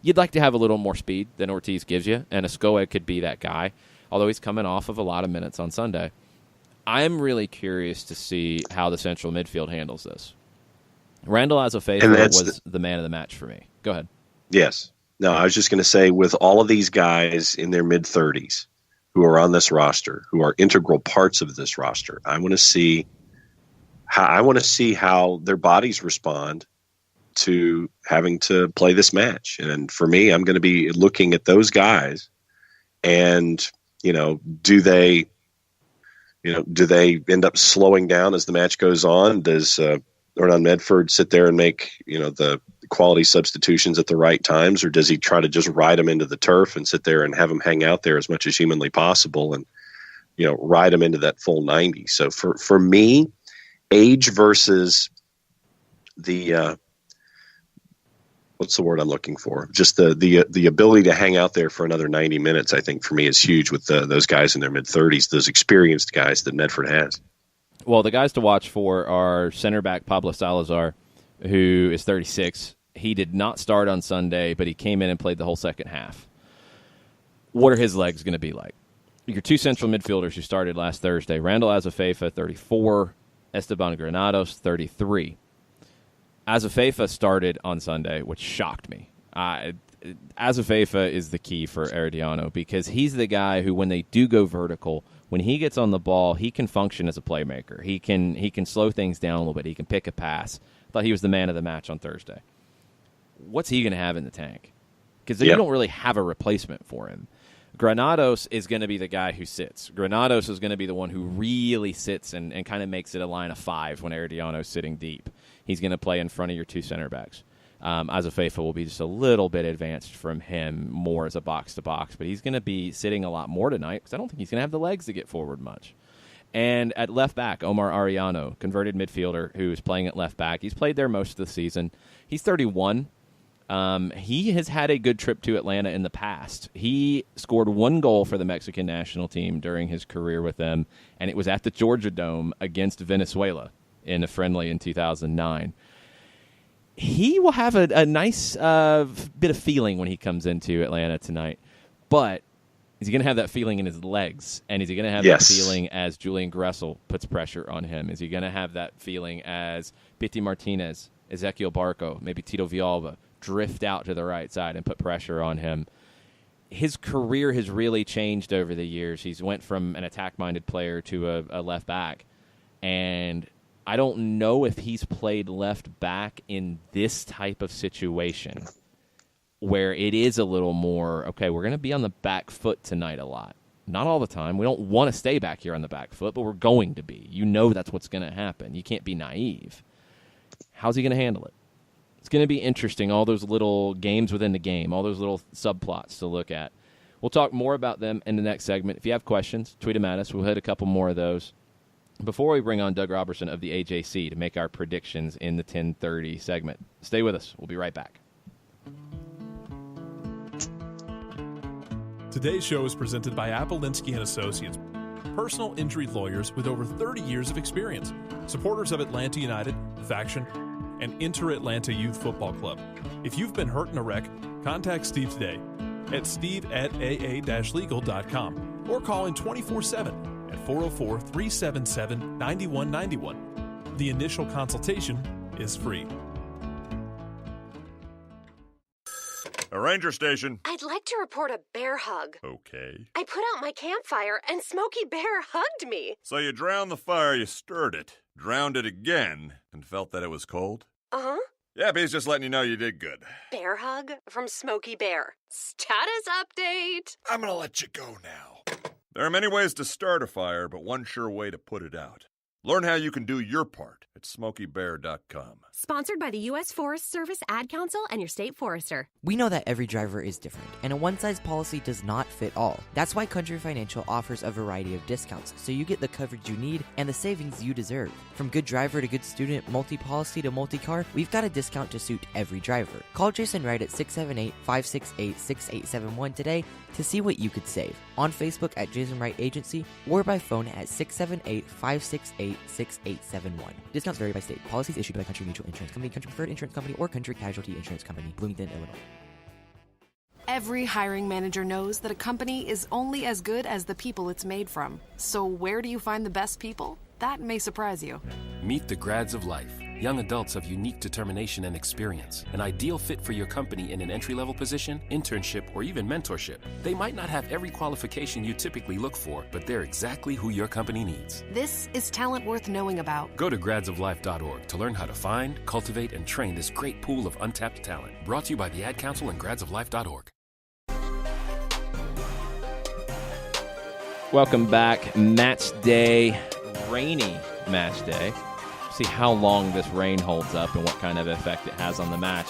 you'd like to have a little more speed than Ortiz gives you, and Escoe could be that guy, although he's coming off of a lot of minutes on Sunday. I'm really curious to see how the central midfield handles this. Randall Azofeifa was the man of the match for me. Go ahead. Yes. No, I was just going to say, with all of these guys in their mid-30s who are on this roster, who are integral parts of this roster, I want to see how their bodies respond to having to play this match. And for me, I'm going to be looking at those guys and, do they end up slowing down as the match goes on? Does Hernan Medford sit there and make, the quality substitutions at the right times, or does he try to just ride them into the turf and sit there and have them hang out there as much as humanly possible and, ride them into that full 90? So for me, age versus the, what's the word I'm looking for? Just the ability to hang out there for another 90 minutes, I think, for me is huge with those guys in their mid-30s, those experienced guys that Medford has. Well, the guys to watch for are center back Pablo Salazar, who is 36. He did not start on Sunday, but he came in and played the whole second half. What are his legs going to be like? Your two central midfielders who started last Thursday, Randall Azofeifa, 34, Esteban Granados, 33. Azofeifa started on Sunday, which shocked me. Azofeifa is the key for Herediano because he's the guy who, when they do go vertical, when he gets on the ball, he can function as a playmaker. He can slow things down a little bit. He can pick a pass. I thought he was the man of the match on Thursday. What's he going to have in the tank? Because you don't really have a replacement for him. Granados is going to be the guy who sits. Granados is going to be the one who really sits and kind of makes it a line of 5 when Herediano's sitting deep. He's going to play in front of your two center backs. Azofeifa will be just a little bit advanced from him, more as a box-to-box, but he's going to be sitting a lot more tonight because I don't think he's going to have the legs to get forward much. And at left back, Omar Arellano, converted midfielder who is playing at left back. He's played there most of the season. He's 31. He has had a good trip to Atlanta in the past. He scored 1 goal for the Mexican national team during his career with them, and it was at the Georgia Dome against Venezuela in a friendly in 2009. He will have a nice bit of feeling when he comes into Atlanta tonight, but is he going to have that feeling in his legs? And is he going to have that feeling as Julian Gressel puts pressure on him? Is he going to have that feeling as Pity Martinez, Ezequiel Barco, maybe Tito Villalba drift out to the right side and put pressure on him? His career has really changed over the years. He's went from an attack-minded player to a left back, and I don't know if he's played left back in this type of situation where it is a little more, okay, we're going to be on the back foot tonight a lot. Not all the time. We don't want to stay back here on the back foot, but we're going to be. You know that's what's going to happen. You can't be naive. How's he going to handle it? It's going to be interesting, all those little games within the game, all those little subplots to look at. We'll talk more about them in the next segment. If you have questions, tweet them at us. We'll hit a couple more of those. Before we bring on Doug Roberson of the AJC to make our predictions in the 10:30 segment. Stay with us. We'll be right back. Today's show is presented by Appolinsky & Associates, personal injury lawyers with over 30 years of experience, supporters of Atlanta United, Faction, and Inter-Atlanta Youth Football Club. If you've been hurt in a wreck, contact Steve today at steve@aa-legal.com or call in 24/7 at 404-377-9191. The initial consultation is free. A ranger station. I'd like to report a bear hug. Okay. I put out my campfire and Smokey Bear hugged me. So you drowned the fire, you stirred it, drowned it again, and felt that it was cold? Uh-huh. Yep, he's just letting you know you did good. Bear hug from Smokey Bear. Status update. I'm gonna let you go now. There are many ways to start a fire, but one sure way to put it out. Learn how you can do your part at SmokeyBear.com. Sponsored by the U.S. Forest Service Ad Council and your state forester. We know that every driver is different, and a one-size policy does not fit all. That's why Country Financial offers a variety of discounts, so you get the coverage you need and the savings you deserve. From good driver to good student, multi-policy to multi-car, we've got a discount to suit every driver. Call Jason Wright at 678-568-6871 today to see what you could save. On Facebook at Jason Wright Agency or by phone at 678-568-6871. Discounts vary by state. Policies issued by Country Mutual Insurance Company, Country Preferred Insurance Company, or Country Casualty Insurance Company, Bloomington, Illinois. Every hiring manager knows that a company is only as good as the people it's made from. So where do you find the best people? That may surprise you. Meet the grads of life. Young adults of unique determination and experience. An ideal fit for your company in an entry-level position, internship, or even mentorship. They might not have every qualification you typically look for, but they're exactly who your company needs. This is talent worth knowing about. Go to gradsoflife.org to learn how to find, cultivate, and train this great pool of untapped talent. Brought to you by the Ad Council and gradsoflife.org. Welcome back. Match day, rainy match day. See how long this rain holds up and what kind of effect it has on the match.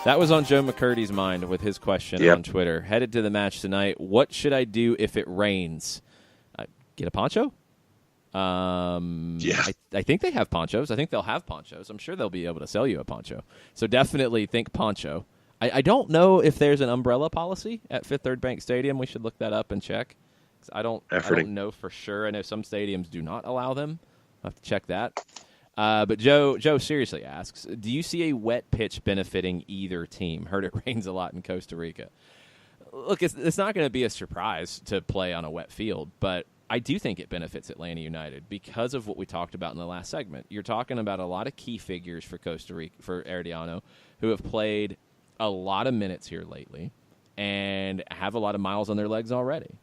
That was on Joe McCurdy's mind with his question on Twitter. Headed to the match tonight. What should I do if it rains? Get a poncho? I think they have ponchos. I think they'll have ponchos. I'm sure they'll be able to sell you a poncho. So definitely think poncho. I don't know if there's an umbrella policy at Fifth Third Bank Stadium. We should look that up and check. I don't know for sure. I know some stadiums do not allow them. I'll have to check that. But Joe seriously asks, do you see a wet pitch benefiting either team? Heard it rains a lot in Costa Rica. Look, it's not going to be a surprise to play on a wet field, but I do think it benefits Atlanta United because of what we talked about in the last segment. You're talking about a lot of key figures for Costa Rica, for Herediano, who have played a lot of minutes here lately and have a lot of miles on their legs already.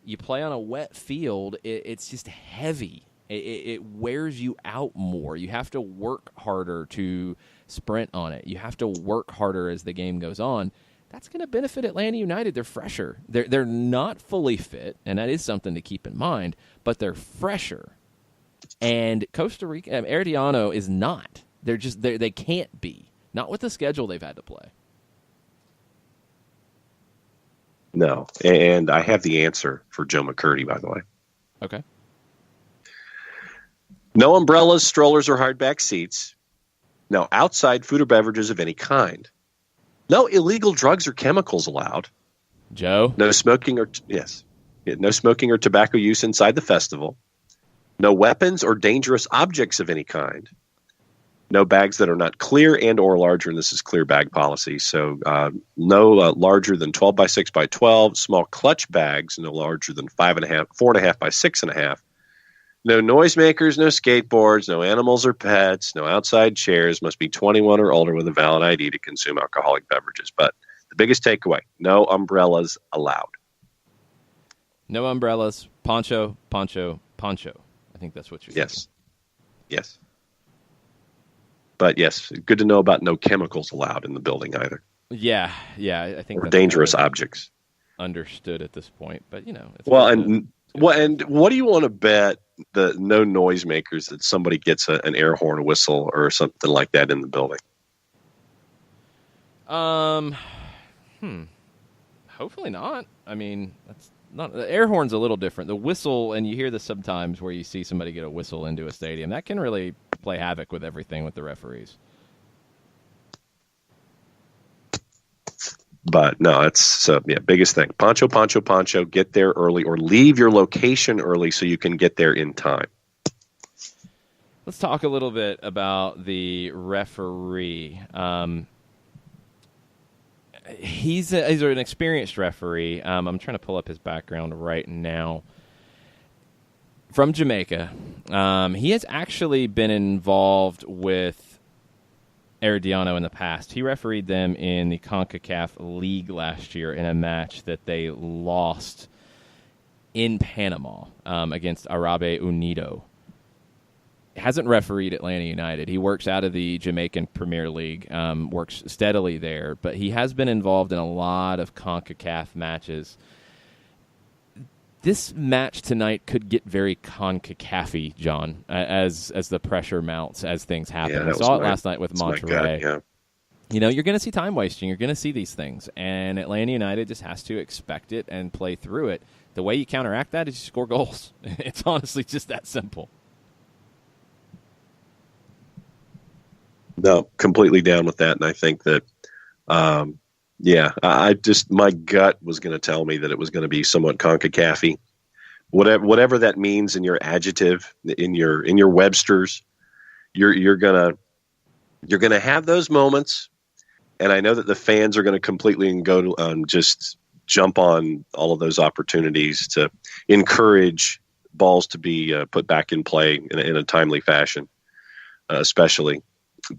You play on a wet field, it's just heavy. It wears you out more. You have to work harder to sprint on it. You have to work harder as the game goes on. That's going to benefit Atlanta United. They're fresher. They're not fully fit, and that is something to keep in mind, but they're fresher. And Costa Rica, Herediano is not. They can't be. Not with the schedule they've had to play. No, and I have the answer for Joe McCurdy, by the way. Okay. No umbrellas, strollers, or hardback seats. No outside food or beverages of any kind. No illegal drugs or chemicals allowed. Joe? No smoking or no smoking or tobacco use inside the festival. No weapons or dangerous objects of any kind. No bags that are not clear and or larger, and this is clear bag policy. So no larger than 12 by 6 by 12. Small clutch bags no larger than 4.5 by 6.5. No noisemakers, no skateboards, no animals or pets, no outside chairs. Must be 21 or older with a valid ID to consume alcoholic beverages. But the biggest takeaway, no umbrellas allowed. No umbrellas, poncho, poncho, poncho. I think that's what you're saying. Yes. But yes, good to know about no chemicals allowed in the building either. Yeah, I think or dangerous objects. Understood at this point, but it's and what do you want to bet the no noisemakers that somebody gets an air horn whistle or something like that in the building? Hopefully not. I mean, that's not the air horn's a little different. The whistle, and you hear this sometimes where you see somebody get a whistle into a stadium. That can really play havoc with everything with the referees. But no, it's biggest thing. Poncho, poncho, poncho. Get there early or leave your location early so you can get there in time. Let's talk a little bit about the referee. He's an experienced referee. I'm trying to pull up his background right now. from Jamaica. He has actually been involved with Herediano in the past. He refereed them in the CONCACAF League last year in a match that they lost in Panama against Arabe Unido. Hasn't refereed Atlanta United. He works out of the Jamaican Premier League, works steadily there, but he has been involved in a lot of CONCACAF matches. This match tonight could get very CONCACAF-y, John, as the pressure mounts, as things happen. We saw it last night with Monterrey. Yeah. You know, you're going to see time wasting. You're going to see these things, and Atlanta United just has to expect it and play through it. The way you counteract that is you score goals. It's honestly just that simple. No, completely down with that, and I think that, my gut was going to tell me that it was going to be somewhat CONCACAF-y. Whatever that means in your adjective, in your Webster's, you're gonna have those moments, and I know that the fans are going to completely go just jump on all of those opportunities to encourage balls to be put back in play in a timely fashion, especially.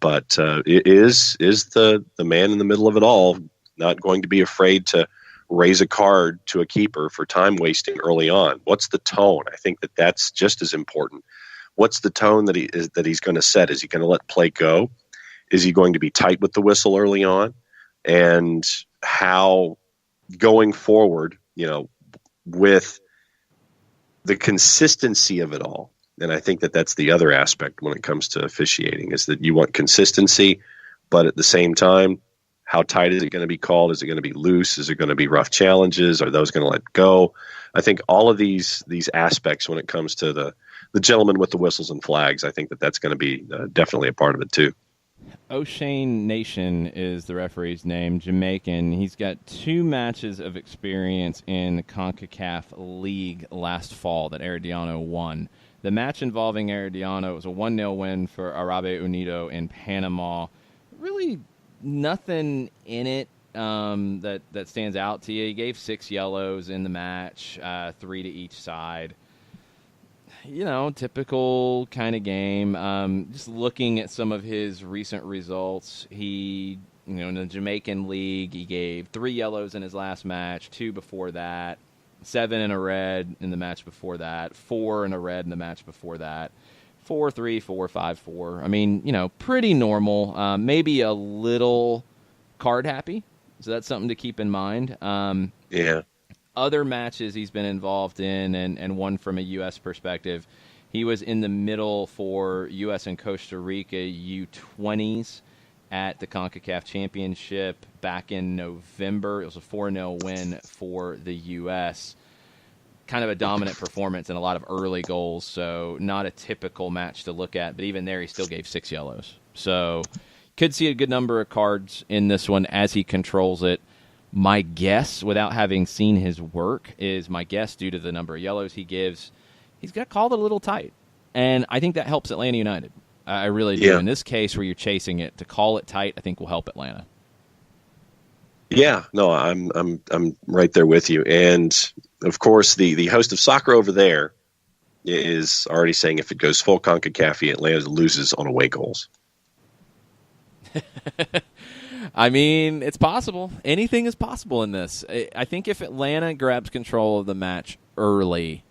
But is the man in the middle of it all not going to be afraid to raise a card to a keeper for time wasting early on? What's the tone? I think that's just as important. What's the tone that he's going to set? Is he going to let play go? Is he going to be tight with the whistle early on? And how going forward, with the consistency of it all. And I think that's the other aspect when it comes to officiating, is that you want consistency, but at the same time, how tight is it going to be called? Is it going to be loose? Is it going to be rough challenges? Are those going to let go? I think all of these aspects when it comes to the gentleman with the whistles and flags, I think that's going to be definitely a part of it too. O'Shane Nation is the referee's name, Jamaican. He's got 2 matches of experience in the CONCACAF League last fall that Herediano won. The match involving Herediano was a 1-0 win for Arabe Unido in Panama. Really nothing in it that stands out to you. He gave 6 yellows in the match, 3 to each side. Typical kind of game. Just looking at some of his recent results, he, in the Jamaican League, he gave 3 yellows in his last match, 2 before that, 7 in a red in the match before that, 4 in a red in the match before that, 4-3, 4-5-4. I mean, pretty normal. Maybe a little card happy, so that's something to keep in mind. Yeah. Other matches he's been involved in, and one from a U.S. perspective, he was in the middle for U.S. and Costa Rica U20s at the CONCACAF Championship back in November. It was a 4-0 win for the U.S. Kind of a dominant performance and a lot of early goals, so not a typical match to look at, but even there he still gave 6 yellows. So could see a good number of cards in this one as he controls it. My guess, without having seen his work, is due to the number of yellows he gives, he's got called a little tight. And I think that helps Atlanta United. I really do. Yeah. In this case where you're chasing it, to call it tight, I think will help Atlanta. Yeah, no, I'm right there with you. And of course, the host of soccer over there is already saying if it goes full CONCACAF, Atlanta loses on away goals. I mean, it's possible. Anything is possible in this. I think if Atlanta grabs control of the match early,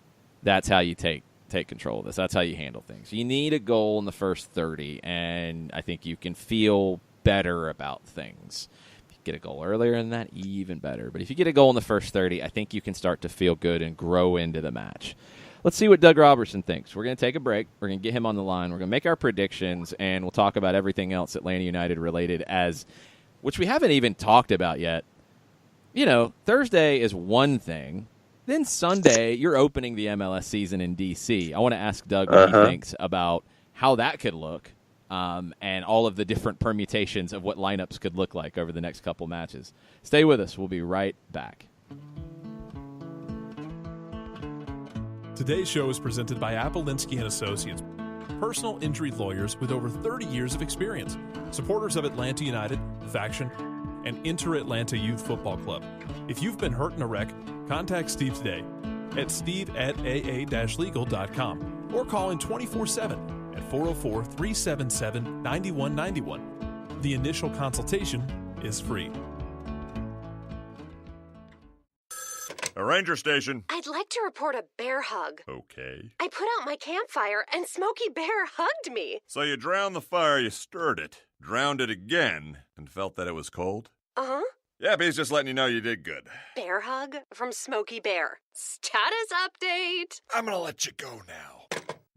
that's how you take control of this. That's how you handle things. You need a goal in the first 30, and I think you can feel better about things. If you get a goal earlier than that, even better. But if you get a goal in the first 30, I think you can start to feel good and grow into the match. Let's see what Doug Roberson thinks. We're going to take a break. We're going to get him on the line. We're going to make our predictions, and we'll talk about everything else Atlanta United related, which we haven't even talked about yet. Thursday is one thing. Then Sunday, you're opening the MLS season in D.C. I want to ask Doug what he thinks about how that could look and all of the different permutations of what lineups could look like over the next couple matches. Stay with us. We'll be right back. Today's show is presented by Appolinsky & Associates, personal injury lawyers with over 30 years of experience, supporters of Atlanta United, Faction, and Inter-Atlanta Youth Football Club. If you've been hurt in a wreck, contact Steve today at steve@aa-legal.com or call in 24/7 at 404-377-9191. The initial consultation is free. A ranger station. I'd like to report a bear hug. Okay. I put out my campfire and Smokey Bear hugged me. So you drowned the fire, you stirred it, drowned it again, and felt that it was cold? Uh-huh. Yep, he's just letting you know you did good. Bear hug from Smokey Bear. Status update. I'm gonna let you go now.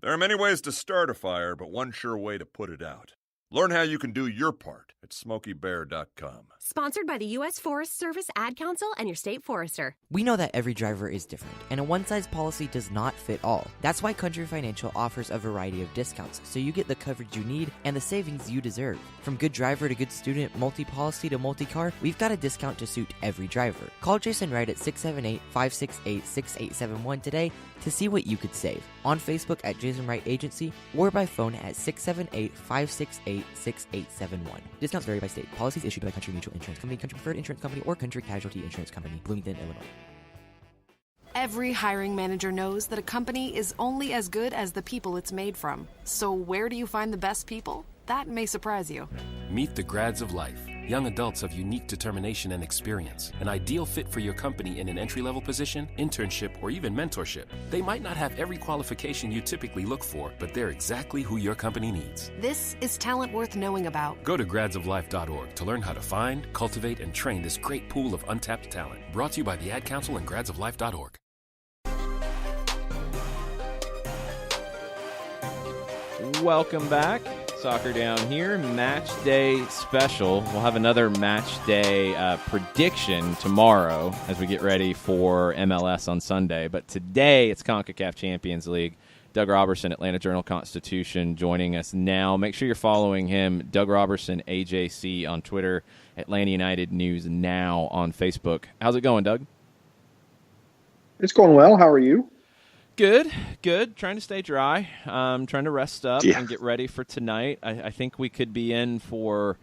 There are many ways to start a fire, but one sure way to put it out. Learn how you can do your part at SmokeyBear.com. Sponsored by the U.S. Forest Service Ad Council and your state forester. We know that every driver is different, and a one-size policy does not fit all. That's why Country Financial offers a variety of discounts, so you get the coverage you need and the savings you deserve. From good driver to good student, multi-policy to multi-car, we've got a discount to suit every driver. Call Jason Wright at 678-568-6871 today to see what you could save. On Facebook at Jason Wright Agency or by phone at 678-568-6871. Discounts vary by state. Policies issued by Country Mutual Insurance Company, Country Preferred Insurance Company, or Country Casualty Insurance Company, Bloomington, Illinois. Every hiring manager knows that a company is only as good as the people it's made from. So where do you find the best people? That may surprise you. Meet the grads of life. Young adults of unique determination and experience. An ideal fit for your company in an entry-level position, internship, or even mentorship. They might not have every qualification you typically look for, but they're exactly who your company needs. This is talent worth knowing about. Go to gradsoflife.org to learn how to find, cultivate, and train this great pool of untapped talent. Brought to you by the Ad Council and gradsoflife.org. Welcome back. Soccer Down here, Match Day special. We'll have another Match Day prediction tomorrow as we get ready for MLS on Sunday. But today it's CONCACAF Champions League. Doug Roberson, Atlanta Journal-Constitution, joining us now. Make sure you're following him, Doug Roberson, AJC, on Twitter, Atlanta United News Now on Facebook. How's it going, Doug? It's going well. How are you? Good. Trying to stay dry. Trying to rest up and get ready for tonight. I think we could be in for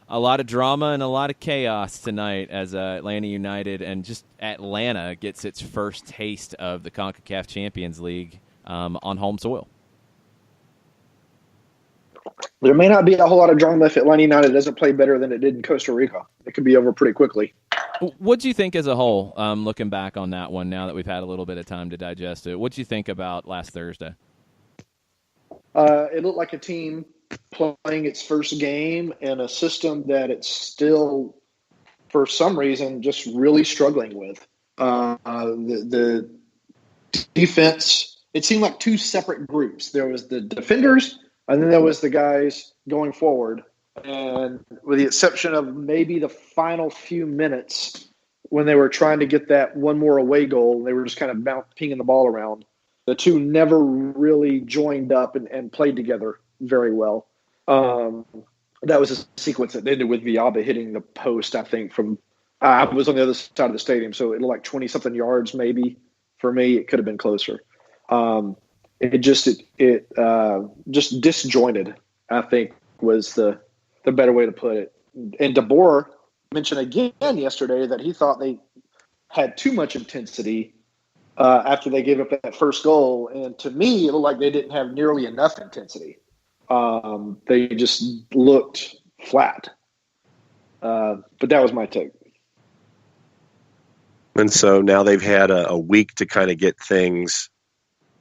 a lot of drama and a lot of chaos tonight as Atlanta United and just Atlanta gets its first taste of the CONCACAF Champions League on home soil. There may not be a whole lot of drama if Atlanta United doesn't play better than it did in Costa Rica. It could be over pretty quickly. What do you think as a whole, looking back on that one now that we've had a little bit of time to digest it? What do you think about last Thursday? It looked like a team playing its first game in a system that it's still, for some reason, just really struggling with. The defense, it seemed like two separate groups. There was the defenders, and then there was the guys going forward. And with the exception of maybe the final few minutes when they were trying to get that one more away goal, they were just kind of pinging the ball around. The two never really joined up and played together very well. That was a sequence that ended with Villalba hitting the post, I think, from I was on the other side of the stadium, so it looked like 20-something yards maybe. For me, it could have been closer. It just disjointed, I think, was the better way to put it. And DeBoer mentioned again yesterday that he thought they had too much intensity after they gave up that first goal. And to me, it looked like they didn't have nearly enough intensity. They just looked flat. But that was my take. And so now they've had a week to kind of get things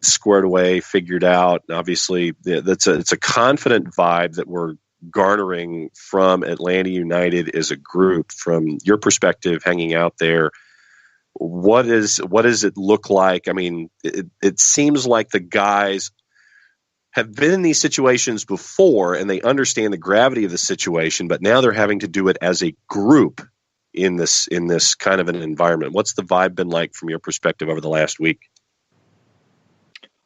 squared away, figured out. Obviously, it's a confident vibe that we're garnering from Atlanta United as a group. From your perspective, hanging out there, what does it look like? I mean, it seems like the guys have been in these situations before and they understand the gravity of the situation, but now they're having to do it as a group in this kind of an environment. What's the vibe been like from your perspective over the last week?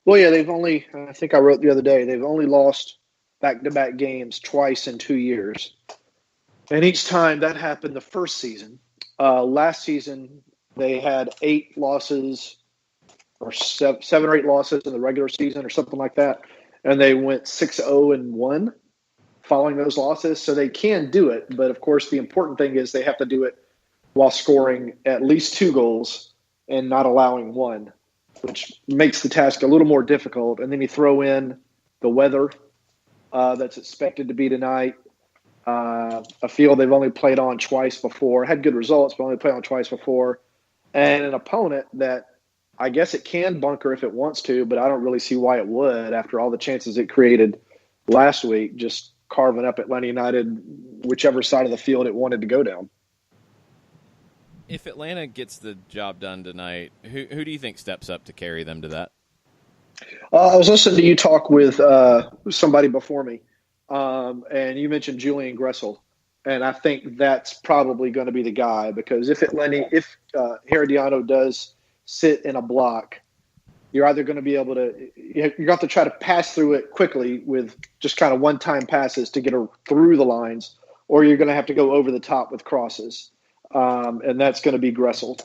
Well, yeah, I think I wrote the other day, they've only lost back-to-back games twice in 2 years. And each time that happened the first season. Last season, they had 8 losses or 7 or 8 losses in the regular season or something like that. And they went 6-0-1 following those losses. So they can do it. But, of course, the important thing is they have to do it while scoring at least 2 goals and not allowing 1. which makes the task a little more difficult. And then you throw in the weather that's expected to be tonight. A field they've only played on twice before, had good results, but only played on twice before. And an opponent that I guess it can bunker if it wants to, but I don't really see why it would after all the chances it created last week, just carving up Atlanta United whichever side of the field it wanted to go down. If Atlanta gets the job done tonight, who do you think steps up to carry them to that? I was listening to you talk with somebody before me, and you mentioned Julian Gressel, and I think that's probably going to be the guy, because if Herediano does sit in a block, you're either going to be able to – you're going to have to try to pass through it quickly with just kind of one-time passes to get her through the lines, or you're going to have to go over the top with crosses. And that's going to be Gressel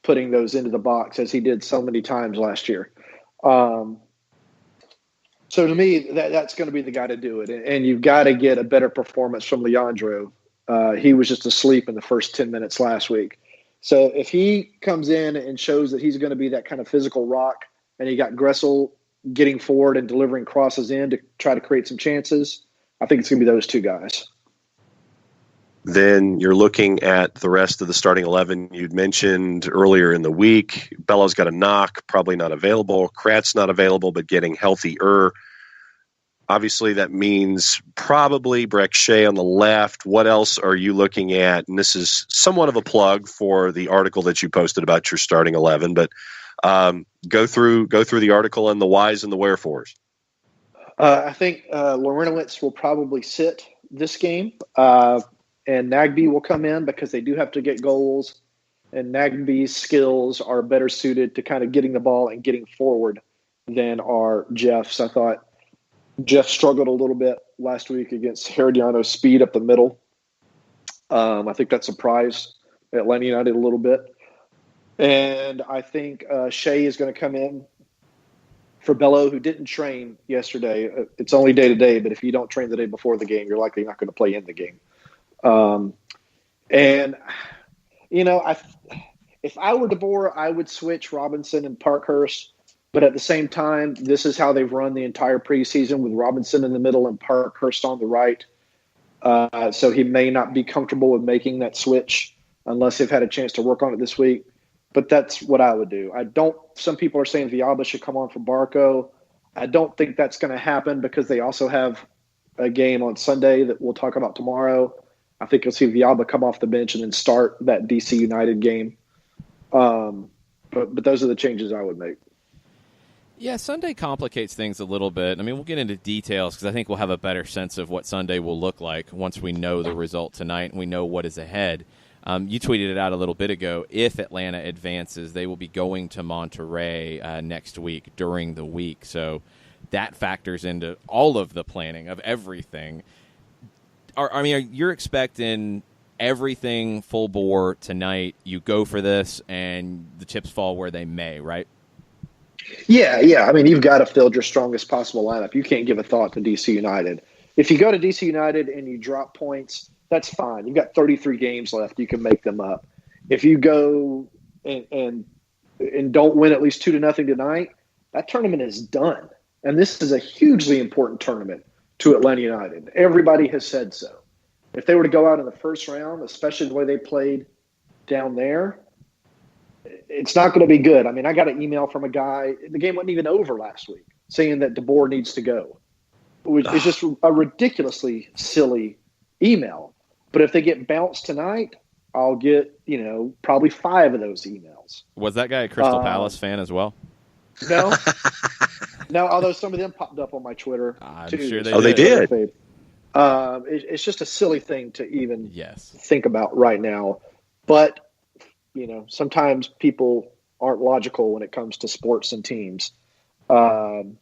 putting those into the box, as he did so many times last year. So to me, that's going to be the guy to do it. And you've got to get a better performance from Leandro. He was just asleep in the first 10 minutes last week. So if he comes in and shows that he's going to be that kind of physical rock, and you got Gressel getting forward and delivering crosses in to try to create some chances, I think it's going to be those two guys. Then you're looking at the rest of the starting 11. You'd mentioned earlier in the week, Bello's got a knock, probably not available. Kratz not available, but getting healthier. Obviously, that means probably Breck Shea on the left. What else are you looking at? And this is somewhat of a plug for the article that you posted about your starting 11, but go through the article and the whys and the wherefores. I think Lorenowitz will probably sit this game. And Nagbe will come in because they do have to get goals, and Nagbe's skills are better suited to kind of getting the ball and getting forward than are Jeff's. I thought Jeff struggled a little bit last week against Herediano's speed up the middle. I think that surprised Atlanta United a little bit. And I think Shea is going to come in for Bello, who didn't train yesterday. It's only day-to-day, but if you don't train the day before the game, you're likely not going to play in the game. And you know, if I were DeBoer, I would switch Robinson and Parkhurst, but at the same time, this is how they've run the entire preseason, with Robinson in the middle and Parkhurst on the right. So he may not be comfortable with making that switch unless they've had a chance to work on it this week. But that's what I would do. Some people are saying Villalba should come on for Barco. I don't think that's going to happen because they also have a game on Sunday that we'll talk about tomorrow. I think you'll see Villalba come off the bench and then start that DC United game. But those are the changes I would make. Yeah, Sunday complicates things a little bit. I mean, we'll get into details because I think we'll have a better sense of what Sunday will look like once we know the result tonight and we know what is ahead. You tweeted it out a little bit ago. If Atlanta advances, they will be going to Monterrey next week during the week. So that factors into all of the planning of everything. You're expecting everything full bore tonight. You go for this, and the chips fall where they may, right? Yeah. I mean, you've got to field your strongest possible lineup. You can't give a thought to DC United. If you go to DC United and you drop points, that's fine. You've got 33 games left. You can make them up. If you go and don't win at least 2-0 tonight, that tournament is done. And this is a hugely important tournament to Atlanta United. Everybody has said so. If they were to go out in the first round, especially the way they played down there, it's not going to be good. I mean, I got an email from a guy, the game wasn't even over last week, saying that DeBoer needs to go. It's just a ridiculously silly email. But if they get bounced tonight, I'll get, probably 5 of those emails. Was that guy a Crystal Palace fan as well? No. No, although some of them popped up on my Twitter. I'm too. sure they did. It's just a silly thing to even think about right now. But, sometimes people aren't logical when it comes to sports and teams. And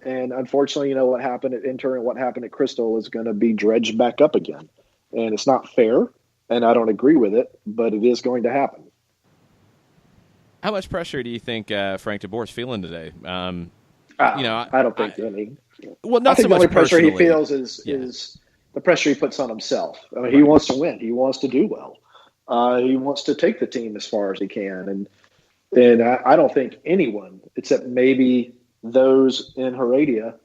unfortunately, what happened at Inter and what happened at Crystal is going to be dredged back up again. And it's not fair, and I don't agree with it, but it is going to happen. How much pressure do you think Frank de Boer's feeling today? I don't think any. Well, not I think so much the only pressure he personally. feels is the pressure he puts on himself. I mean, he wants to win. He wants to do well. He wants to take the team as far as he can. And I don't think anyone, except maybe those in Heredia,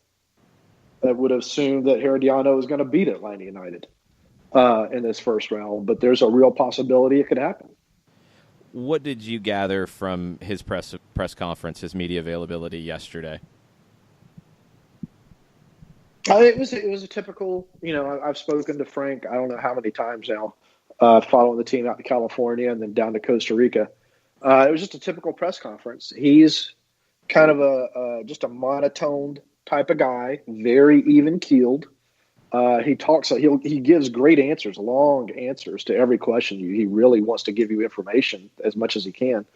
that would have assumed that Herediano was going to beat Atlanta United in this first round. But there's a real possibility it could happen. What did you gather from his press conference, his media availability yesterday? It was a typical, I've spoken to Frank, I don't know how many times now, following the team out to California and then down to Costa Rica. It was just a typical press conference. He's kind of just a monotoned type of guy, very even keeled. He talks, he gives great answers, long answers to every question. He really wants to give you information as much as he can.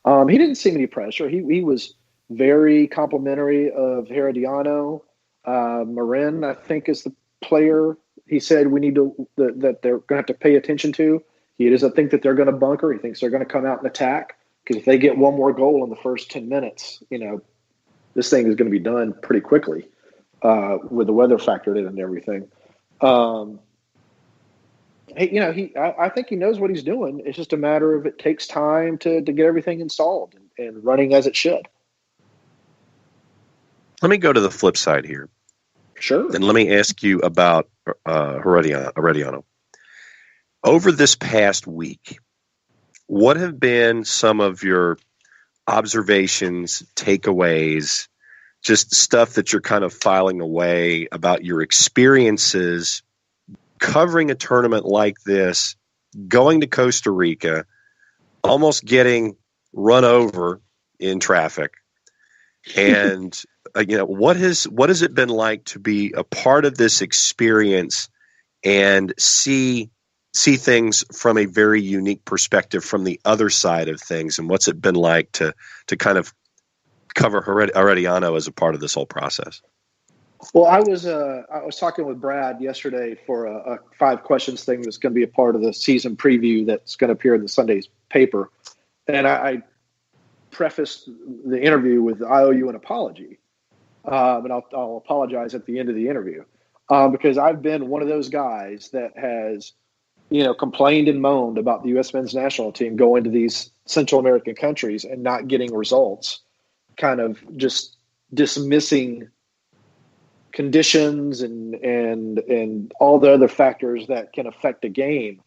He didn't seem any pressure. He was very complimentary of Herediano. Marin, I think, is the player he said we need to that they're going to have to pay attention to. He doesn't think that they're going to bunker. He thinks they're going to come out and attack, because if they get one more goal in the first 10 minutes, this thing is going to be done pretty quickly with the weather factored in and everything. I think he knows what he's doing. It's just a matter of it takes time to get everything installed and running as it should. Let me go to the flip side here. Sure. And let me ask you about Herediano. Over this past week, what have been some of your observations, takeaways, just stuff that you're kind of filing away about your experiences covering a tournament like this, going to Costa Rica, almost getting run over in traffic, and what has it been like to be a part of this experience and see things from a very unique perspective from the other side of things, and what's it been like to kind of cover Herediano as a part of this whole process? Well, I was talking with Brad yesterday for a 5 questions thing that's going to be a part of the season preview that's going to appear in the Sunday's paper, and I prefaced the interview with I owe you an apology, and I'll apologize at the end of the interview because I've been one of those guys that has complained and moaned about the U.S. men's national team going to these Central American countries and not getting results, kind of just dismissing conditions and all the other factors that can affect a game.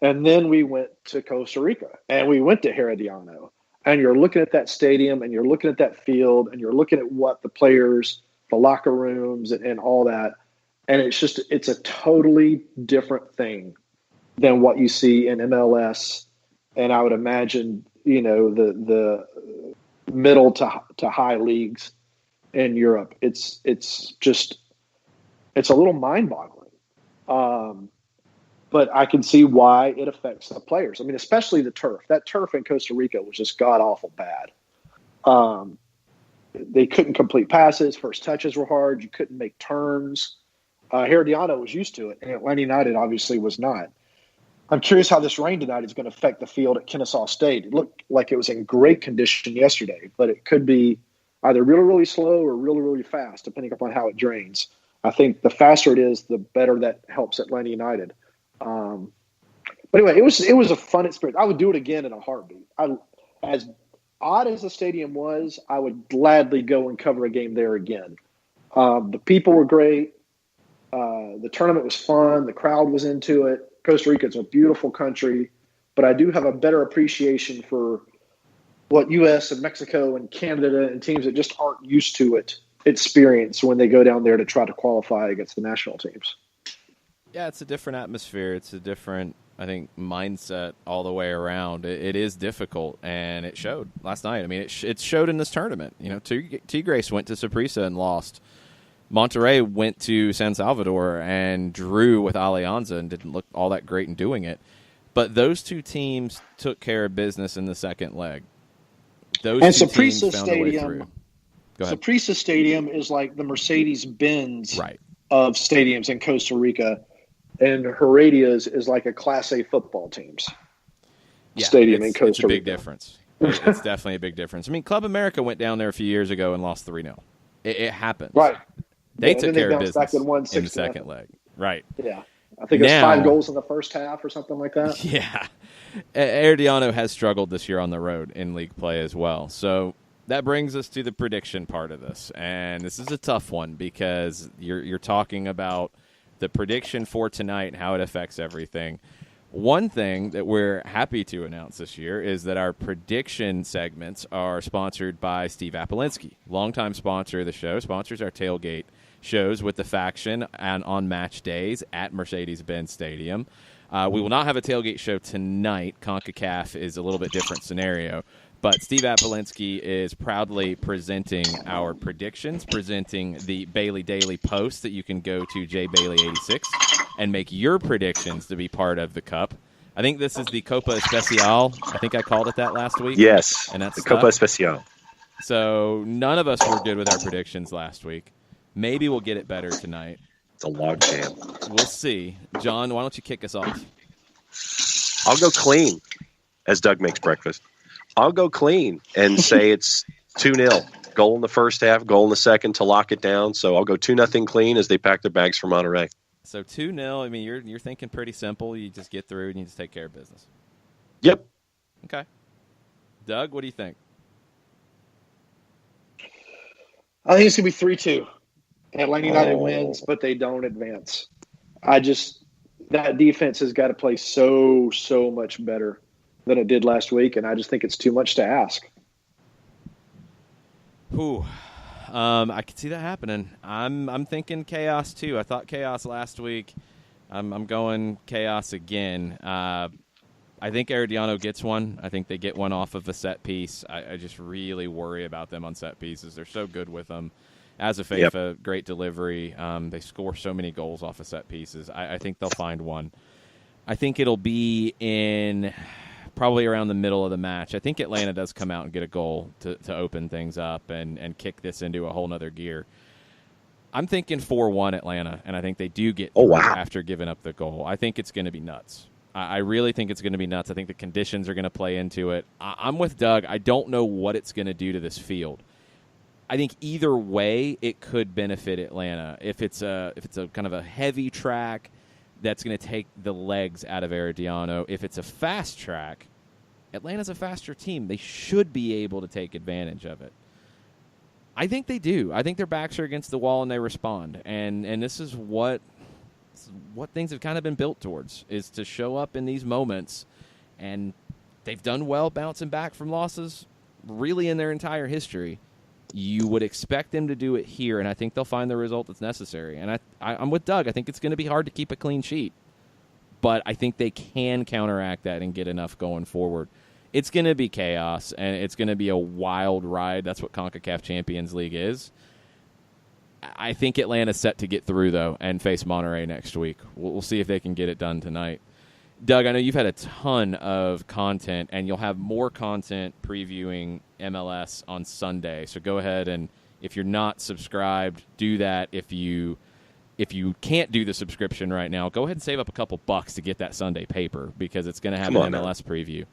And then we went to Costa Rica and we went to Herediano, and you're looking at that stadium and you're looking at that field and you're looking at what the players, the locker rooms and all that. And it's a totally different thing than what you see in MLS. And I would imagine, the middle to high leagues in Europe. It's a little mind-boggling. But I can see why it affects the players. I mean, especially the turf. That turf in Costa Rica was just god-awful bad. They couldn't complete passes. First touches were hard. You couldn't make turns. Herediano was used to it, and Atlanta United obviously was not. I'm curious how this rain tonight is going to affect the field at Kennesaw State. It looked like it was in great condition yesterday, but it could be either really, really slow or really, really fast, depending upon how it drains. I think the faster it is, the better that helps Atlanta United. But anyway, it was a fun experience. I would do it again in a heartbeat. As odd as the stadium was, I would gladly go and cover a game there again. The people were great. The tournament was fun. The crowd was into it. Costa Rica is a beautiful country, but I do have a better appreciation for what U.S. and Mexico and Canada and teams that just aren't used to it experience when they go down there to try to qualify against the national teams. Yeah, it's a different atmosphere. It's a different, I think, mindset all the way around. It is difficult, and it showed last night. I mean, it showed in this tournament. Tigres went to Saprissa and lost. Monterrey went to San Salvador and drew with Alianza and didn't look all that great in doing it. But those two teams took care of business in the second leg. Those and two Saprissa teams found a way through. Go ahead. Saprissa Stadium is like the Mercedes-Benz of stadiums in Costa Rica, and Heredia's is like a Class A football team's stadium in Costa Rica. It's a big difference. It's definitely a big difference. I mean, Club America went down there a few years ago and lost 3-0. It happens. Right. They took care of business in the second leg. Right. Yeah. I think it was 5 goals in the first half or something like that. Yeah. Herediano has struggled this year on the road in league play as well. So that brings us to the prediction part of this. And this is a tough one because you're talking about the prediction for tonight and how it affects everything. One thing that we're happy to announce this year is that our prediction segments are sponsored by Steve Apolinski, longtime sponsor of the show, sponsors our tailgate shows with the Faction and on match days at Mercedes-Benz Stadium. We will not have a tailgate show tonight. CONCACAF is a little bit different scenario. But Steve Apolinski is proudly presenting our predictions, presenting the Bailey Daily Post that you can go to JBailey86 and make your predictions to be part of the Cup. I think this is the Copa Especial. I think I called it that last week. Yes, and that's the Copa Especial. So none of us were good with our predictions last week. Maybe we'll get it better tonight. It's a log jam. We'll see. John, why don't you kick us off? I'll go clean as Doug makes breakfast. I'll go clean and say it's 2-0. Goal in the first half, goal in the second to lock it down. So I'll go 2-0 clean as they pack their bags for Monterey. So 2-0. I mean, you're thinking pretty simple. You just get through and you just take care of business. Yep. Okay. Doug, what do you think? I think it's going to be 3-2. Atlanta United wins, but they don't advance. That defense has got to play so much better than it did last week, and I just think it's too much to ask. Ooh, I could see that happening. I'm thinking chaos too. I thought chaos last week. I'm going chaos again. I think Herediano gets one. I think they get one off of a set piece. I just really worry about them on set pieces. They're so good with them. As a FIFA, great delivery. They score so many goals off of set pieces. I think they'll find one. I think it'll be in probably around the middle of the match. I think Atlanta does come out and get a goal to open things up and kick this into a whole nother gear. I'm thinking 4-1 Atlanta, and I think they do get through after giving up the goal. I think it's going to be nuts. I really think it's going to be nuts. I think the conditions are going to play into it. I'm with Doug. I don't know what it's going to do to this field. I think either way it could benefit Atlanta. If it's a kind of a heavy track, that's going to take the legs out of Herediano. If it's a fast track, Atlanta's a faster team. They should be able to take advantage of it. I think they do. I think their backs are against the wall and they respond. And this is what things have kind of been built towards, is to show up in these moments. And they've done well bouncing back from losses really in their entire history. You would expect them to do it here, and I think they'll find the result that's necessary. And I'm with Doug. I think it's going to be hard to keep a clean sheet, but I think they can counteract that and get enough going forward. It's going to be chaos, and it's going to be a wild ride. That's what CONCACAF Champions League is. I think Atlanta's set to get through, though, and face Monterey next week. We'll see if they can get it done tonight. Doug, I know you've had a ton of content, and you'll have more content previewing MLS on Sunday. So go ahead and, if you're not subscribed, do that. If you can't do the subscription right now, go ahead and save up a couple bucks to get that Sunday paper, because it's going to have an MLS preview.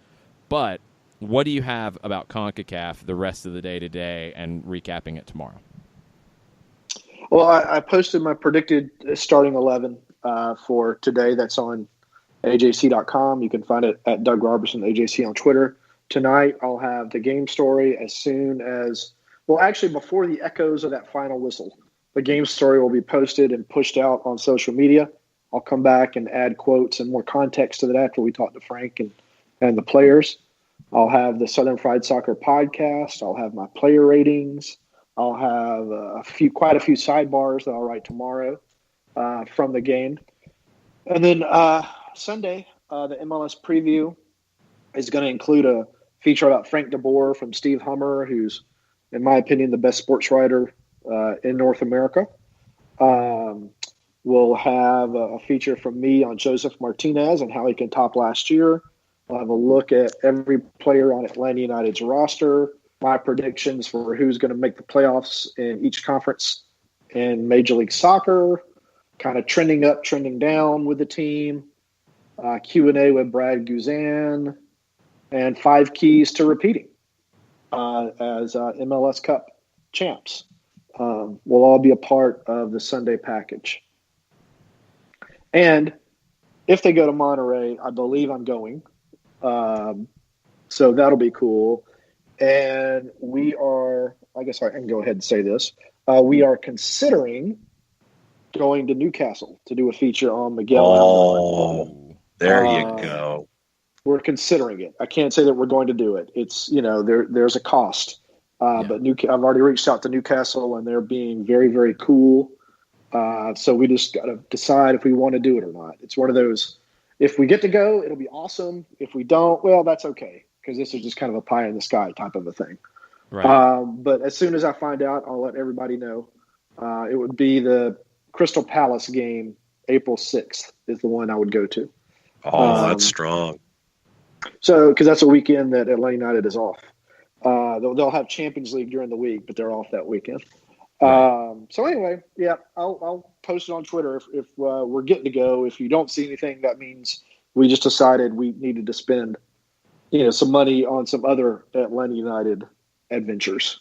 But what do you have about CONCACAF the rest of the day today and recapping it tomorrow? Well, I posted my predicted starting 11 for today. That's on AJC.com. You can find it at Doug Roberson, AJC on Twitter. Tonight, I'll have the game story as soon as, well, actually, before the echoes of that final whistle. The game story will be posted and pushed out on social media. I'll come back and add quotes and more context to that after we talk to Frank and the players. I'll have the Southern Fried Soccer podcast. I'll have my player ratings. I'll have quite a few sidebars that I'll write tomorrow from the game. And then Sunday, the MLS preview is going to include a feature about Frank DeBoer from Steve Hummer, who's, in my opinion, the best sports writer in North America. We'll have a feature from me on Joseph Martinez and how he can top last year. We'll have a look at every player on Atlanta United's roster, my predictions for who's going to make the playoffs in each conference in Major League Soccer, kind of trending up, trending down with the team, Q&A with Brad Guzan, and 5 keys to repeating as MLS Cup champs. Will all be a part of the Sunday package. And if they go to Monterey, I believe I'm going. So that'll be cool. And we are, I guess I can go ahead and say this. We are considering going to Newcastle to do a feature on Miguel. Oh, there you go. We're considering it. I can't say that we're going to do it. It's, there's a cost. But I've already reached out to Newcastle, and they're being very, very cool. So we just got to decide if we want to do it or not. It's one of those, if we get to go, it'll be awesome. If we don't, well, that's okay, because this is just kind of a pie in the sky type of a thing. Right. But as soon as I find out, I'll let everybody know. It would be the Crystal Palace game, April 6th is the one I would go to. Oh, that's strong. So, because that's a weekend that Atlanta United is off. They'll have Champions League during the week, but they're off that weekend. So anyway, yeah, I'll post it on Twitter if we're getting to go. If you don't see anything, that means we just decided we needed to spend, some money on some other Atlanta United adventures.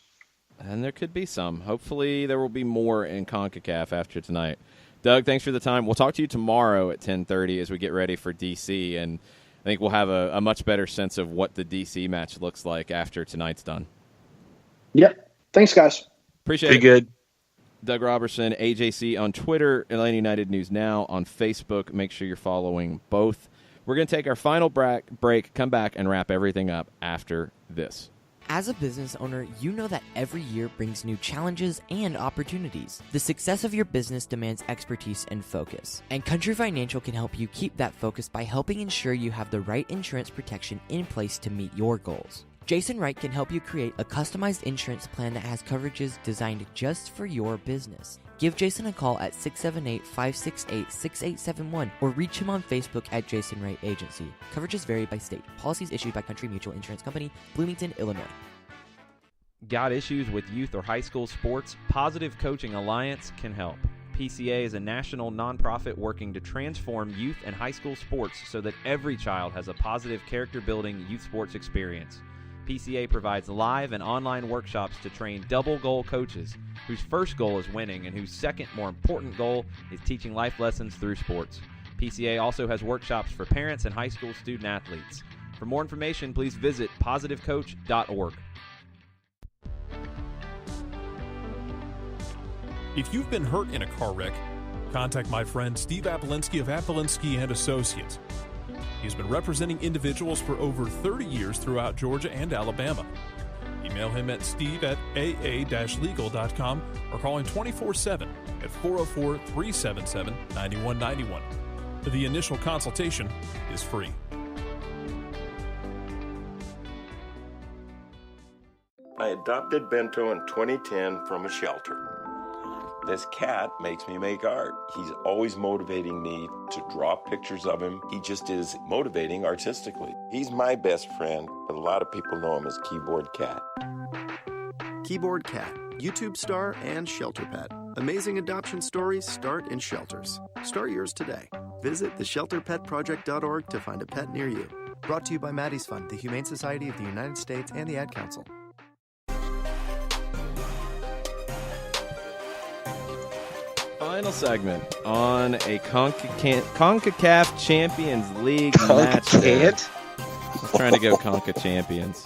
And there could be some. Hopefully there will be more in CONCACAF after tonight. Doug, thanks for the time. We'll talk to you tomorrow at 10:30 as we get ready for D.C., and I think we'll have a much better sense of what the D.C. match looks like after tonight's done. Yep. Thanks, guys. Appreciate it. Be good. Doug Roberson, AJC on Twitter, Atlanta United News Now on Facebook. Make sure you're following both. We're going to take our final break, come back, and wrap everything up after this. As a business owner, you know that every year brings new challenges and opportunities. The success of your business demands expertise and focus. And Country Financial can help you keep that focus by helping ensure you have the right insurance protection in place to meet your goals. Jason Wright can help you create a customized insurance plan that has coverages designed just for your business. Give Jason a call at 678-568-6871 or reach him on Facebook at Jason Wright Agency. Coverages vary by state. Policies issued by Country Mutual Insurance Company, Bloomington, Illinois. Got issues with youth or high school sports? Positive Coaching Alliance can help. PCA is a national nonprofit working to transform youth and high school sports so that every child has a positive character-building youth sports experience. PCA provides live and online workshops to train double-goal coaches whose first goal is winning and whose second, more important goal is teaching life lessons through sports. PCA also has workshops for parents and high school student athletes. For more information, please visit positivecoach.org. If you've been hurt in a car wreck, contact my friend Steve Apolinsky of Apolinsky & Associates. He's been representing individuals for over 30 years throughout Georgia and Alabama. Email him at steve@aa-legal.com or call him 24/7 at 404-377-9191. The initial consultation is free. I adopted Bento in 2010 from a shelter. This cat makes me make art. He's always motivating me to draw pictures of him. He just is motivating artistically. He's my best friend, but a lot of people know him as Keyboard Cat. Keyboard Cat, YouTube star and shelter pet. Amazing adoption stories start in shelters. Start yours today. Visit theshelterpetproject.org to find a pet near you. Brought to you by Maddie's Fund, the Humane Society of the United States, and the Ad Council. Final segment on a CONCACAF Champions League match. I'm trying to go Conca Champions.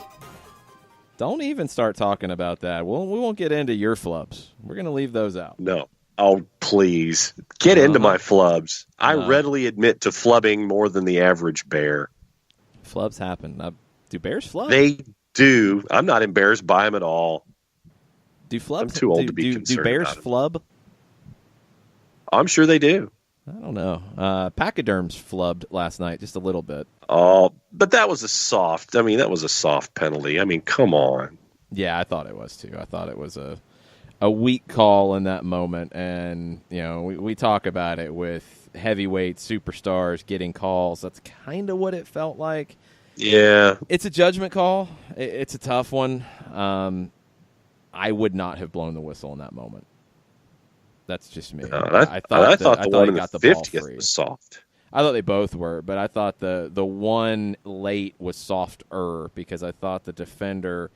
Don't even start talking about that. We won't get into your flubs. We're going to leave those out. No. Oh, please. Get into my flubs. I readily admit to flubbing more than the average bear. Flubs happen. Do bears flub? They do. I'm not embarrassed by them at all. Do flubs? I'm too old to be concerned do bears about it. flub? I'm sure they do. I don't know. Pachyderms flubbed last night just a little bit. Oh, but that was a soft penalty. I mean, come on. Yeah, I thought it was too. I thought it was a weak call in that moment. And, we talk about it with heavyweight superstars getting calls. That's kind of what it felt like. Yeah. It's a judgment call. It's a tough one. I would not have blown the whistle in that moment. That's just me. I thought the one in the 50th was soft. I thought they both were, but I thought the one late was softer because I thought the defender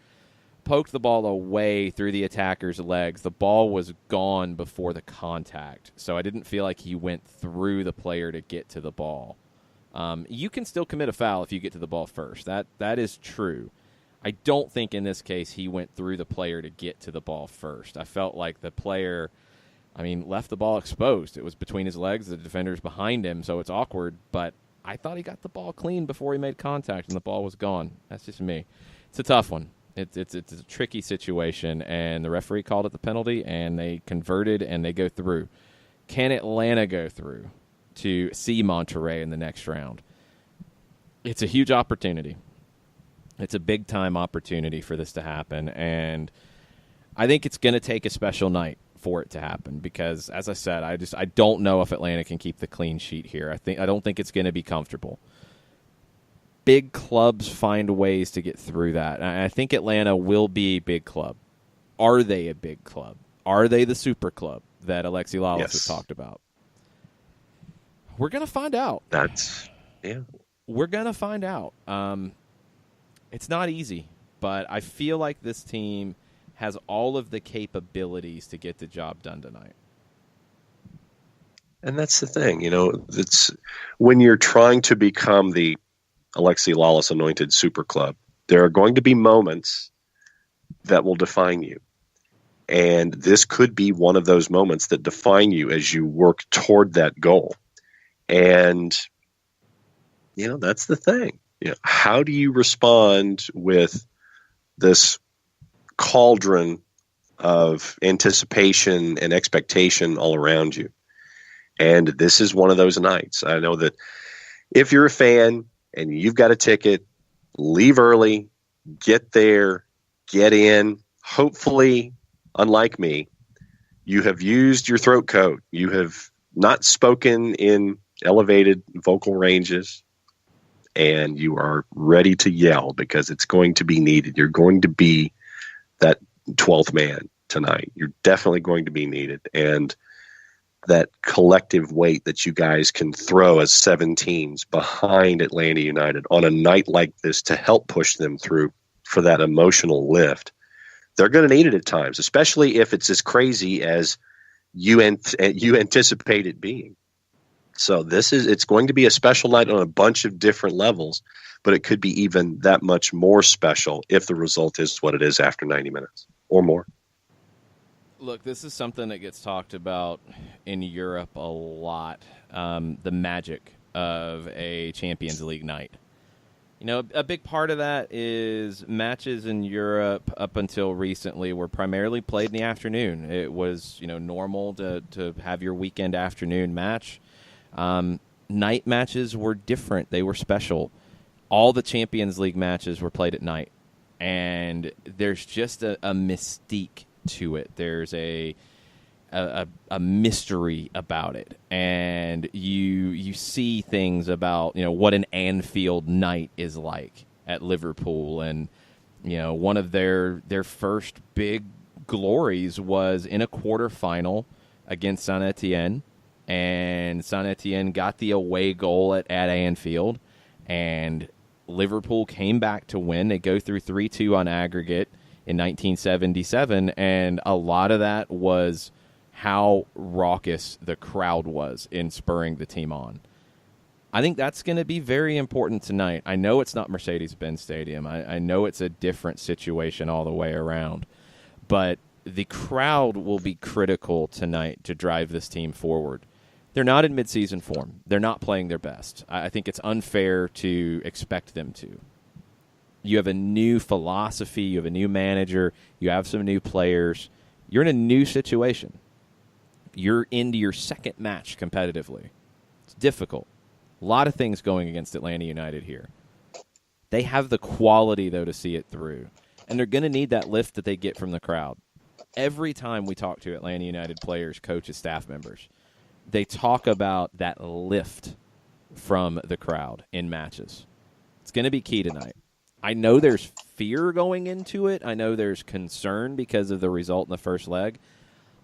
poked the ball away through the attacker's legs. The ball was gone before the contact, so I didn't feel like he went through the player to get to the ball. You can still commit a foul if you get to the ball first. That is true. I don't think in this case he went through the player to get to the ball first. I felt like the player, left the ball exposed. It was between his legs, the defender's behind him, so it's awkward, but I thought he got the ball clean before he made contact and the ball was gone. That's just me. It's a tough one. It's a tricky situation, and the referee called it the penalty, and they converted, and they go through. Can Atlanta go through to see Monterey in the next round? It's a huge opportunity. It's a big-time opportunity for this to happen, and I think it's going to take a special night for it to happen because, as I said, I don't know if Atlanta can keep the clean sheet here. I don't think it's going to be comfortable. Big clubs find ways to get through that, and I think Atlanta will be a big club. Are they a big club? Are they the super club that Alexi Lalas has talked about? We're going to find out. We're going to find out. It's not easy, but I feel like this team has all of the capabilities to get the job done tonight. And that's the thing, it's when you're trying to become the Alexi Lalas anointed super club, there are going to be moments that will define you. And this could be one of those moments that define you as you work toward that goal. And, that's the thing. How do you respond with this cauldron of anticipation and expectation all around you? And this is one of those nights. I know that if you're a fan and you've got a ticket, leave early, get there, get in. Hopefully, unlike me, you have used your throat coat. You have not spoken in elevated vocal ranges, and you are ready to yell because it's going to be needed. You're going to be that 12th man tonight. You're definitely going to be needed. And that collective weight that you guys can throw as 7 teams behind Atlanta United on a night like this to help push them through for that emotional lift, they're going to need it at times, especially if it's as crazy as you anticipate it being. So it's going to be a special night on a bunch of different levels, but it could be even that much more special if the result is what it is after 90 minutes or more. Look, this is something that gets talked about in Europe a lot, the magic of a Champions League night. A big part of that is matches in Europe up until recently were primarily played in the afternoon. It was, normal to have your weekend afternoon match. Night matches were different. They were special. All the Champions League matches were played at night. And there's just a mystique to it. There's a mystery about it. And you see things about, what an Anfield night is like at Liverpool. And, one of their first big glories was in a quarterfinal against Saint-Etienne. And Saint-Etienne got the away goal at Anfield, and Liverpool came back to win. They go through 3-2 on aggregate in 1977, and a lot of that was how raucous the crowd was in spurring the team on. I think that's going to be very important tonight. I know it's not Mercedes-Benz Stadium. I know it's a different situation all the way around, but the crowd will be critical tonight to drive this team forward. They're not in midseason form. They're not playing their best. I think it's unfair to expect them to. You have a new philosophy. You have a new manager. You have some new players. You're in a new situation. You're into your second match competitively. It's difficult. A lot of things going against Atlanta United here. They have the quality, though, to see it through. And they're going to need that lift that they get from the crowd. Every time we talk to Atlanta United players, coaches, staff members, they talk about that lift from the crowd in matches. It's going to be key tonight. I know there's fear going into it. I know there's concern because of the result in the first leg.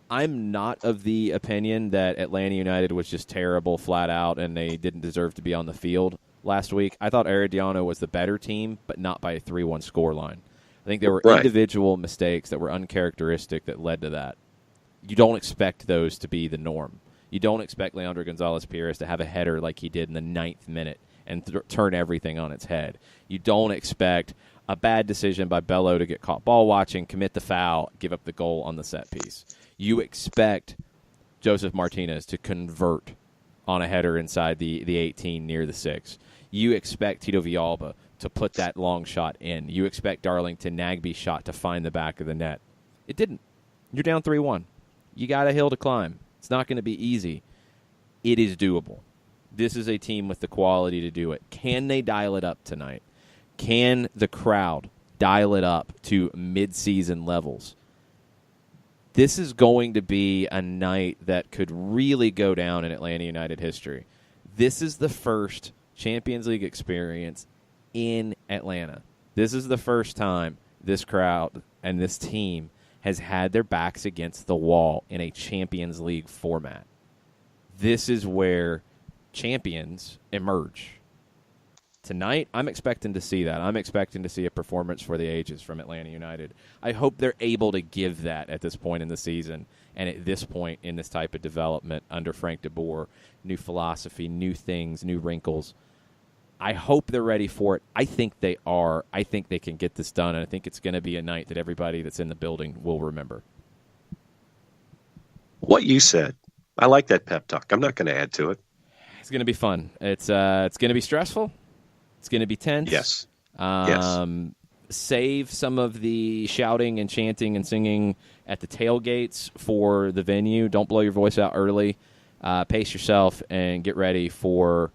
I'm not of the opinion that Atlanta United was just terrible flat out and they didn't deserve to be on the field last week. I thought Herediano was the better team, but not by a 3-1 scoreline. I think there were individual mistakes that were uncharacteristic that led to that. You don't expect those to be the norm. You don't expect Leandro Gonzalez-Perez to have a header like he did in the 9th minute and turn everything on its head. You don't expect a bad decision by Bello to get caught ball watching, commit the foul, give up the goal on the set piece. You expect Joseph Martinez to convert on a header inside the 18 near the 6. You expect Tito Villalba to put that long shot in. You expect Darlington Nagbe's shot to find the back of the net. It didn't. You're down 3-1. You got a hill to climb. It's not going to be easy. It is doable. This is a team with the quality to do it. Can they dial it up tonight? Can the crowd dial it up to mid-season levels? This is going to be a night that could really go down in Atlanta United history. This is the first Champions League experience in Atlanta. This is the first time this crowd and this team has had their backs against the wall in a Champions League format. This is where champions emerge. Tonight, I'm expecting to see that. I'm expecting to see a performance for the ages from Atlanta United. I hope they're able to give that at this point in the season and at this point in this type of development under Frank de Boer. New philosophy, new things, new wrinkles. I hope they're ready for it. I think they are. I think they can get this done, and I think it's going to be a night that everybody that's in the building will remember. What you said. I like that pep talk. I'm not going to add to it. It's going to be fun. It's going to be stressful. It's going to be tense. Yes. Yes. Save some of the shouting and chanting and singing at the tailgates for the venue. Don't blow your voice out early. Pace yourself and get ready for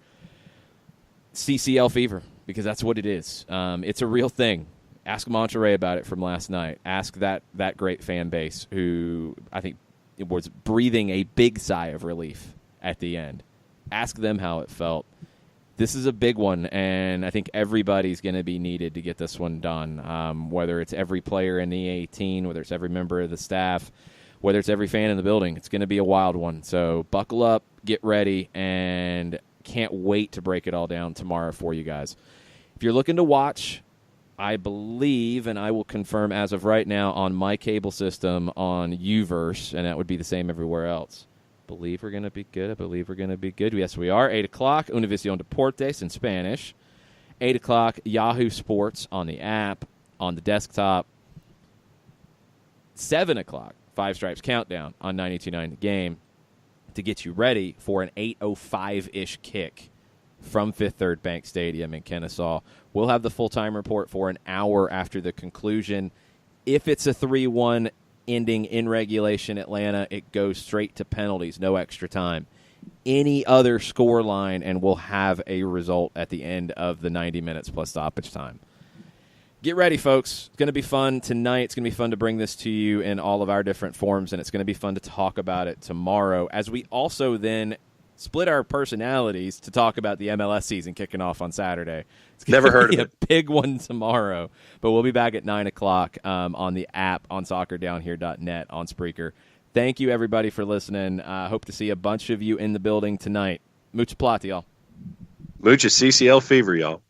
CCL fever, because that's what it is. It's a real thing. Ask Monterey about it from last night. Ask that great fan base who I think was breathing a big sigh of relief at the end. Ask them how it felt. This is a big one, and I think everybody's going to be needed to get this one done, whether it's every player in the 18, whether it's every member of the staff, whether it's every fan in the building. It's going to be a wild one. So buckle up, get ready, and can't wait to break it all down tomorrow for you guys. If you're looking to watch, I believe, and I will confirm as of right now, on my cable system on Uverse, and that would be the same everywhere else. Believe we're going to be good. I believe we're going to be good. Yes, we are. 8 o'clock, Univision Deportes in Spanish. 8 o'clock, Yahoo Sports on the app, on the desktop. 7 o'clock, Five Stripes Countdown on 92.9 The Game to get you ready for an 8:05-ish kick from Fifth Third Bank Stadium in Kennesaw. We'll have the full-time report for an hour after the conclusion. If it's a 3-1 ending in regulation Atlanta, it goes straight to penalties, no extra time. Any other score line, and we'll have a result at the end of the 90 minutes plus stoppage time. Get ready, folks. It's going to be fun tonight. It's going to be fun to bring this to you in all of our different forms, and it's going to be fun to talk about it tomorrow as we also then split our personalities to talk about the MLS season kicking off on Saturday. It's Never heard of it. A big one tomorrow, but we'll be back at 9 o'clock on the app, on soccerdownhere.net, on Spreaker. Thank you, everybody, for listening. Hope to see a bunch of you in the building tonight. Mucha plata, y'all. Mucha CCL fever, y'all.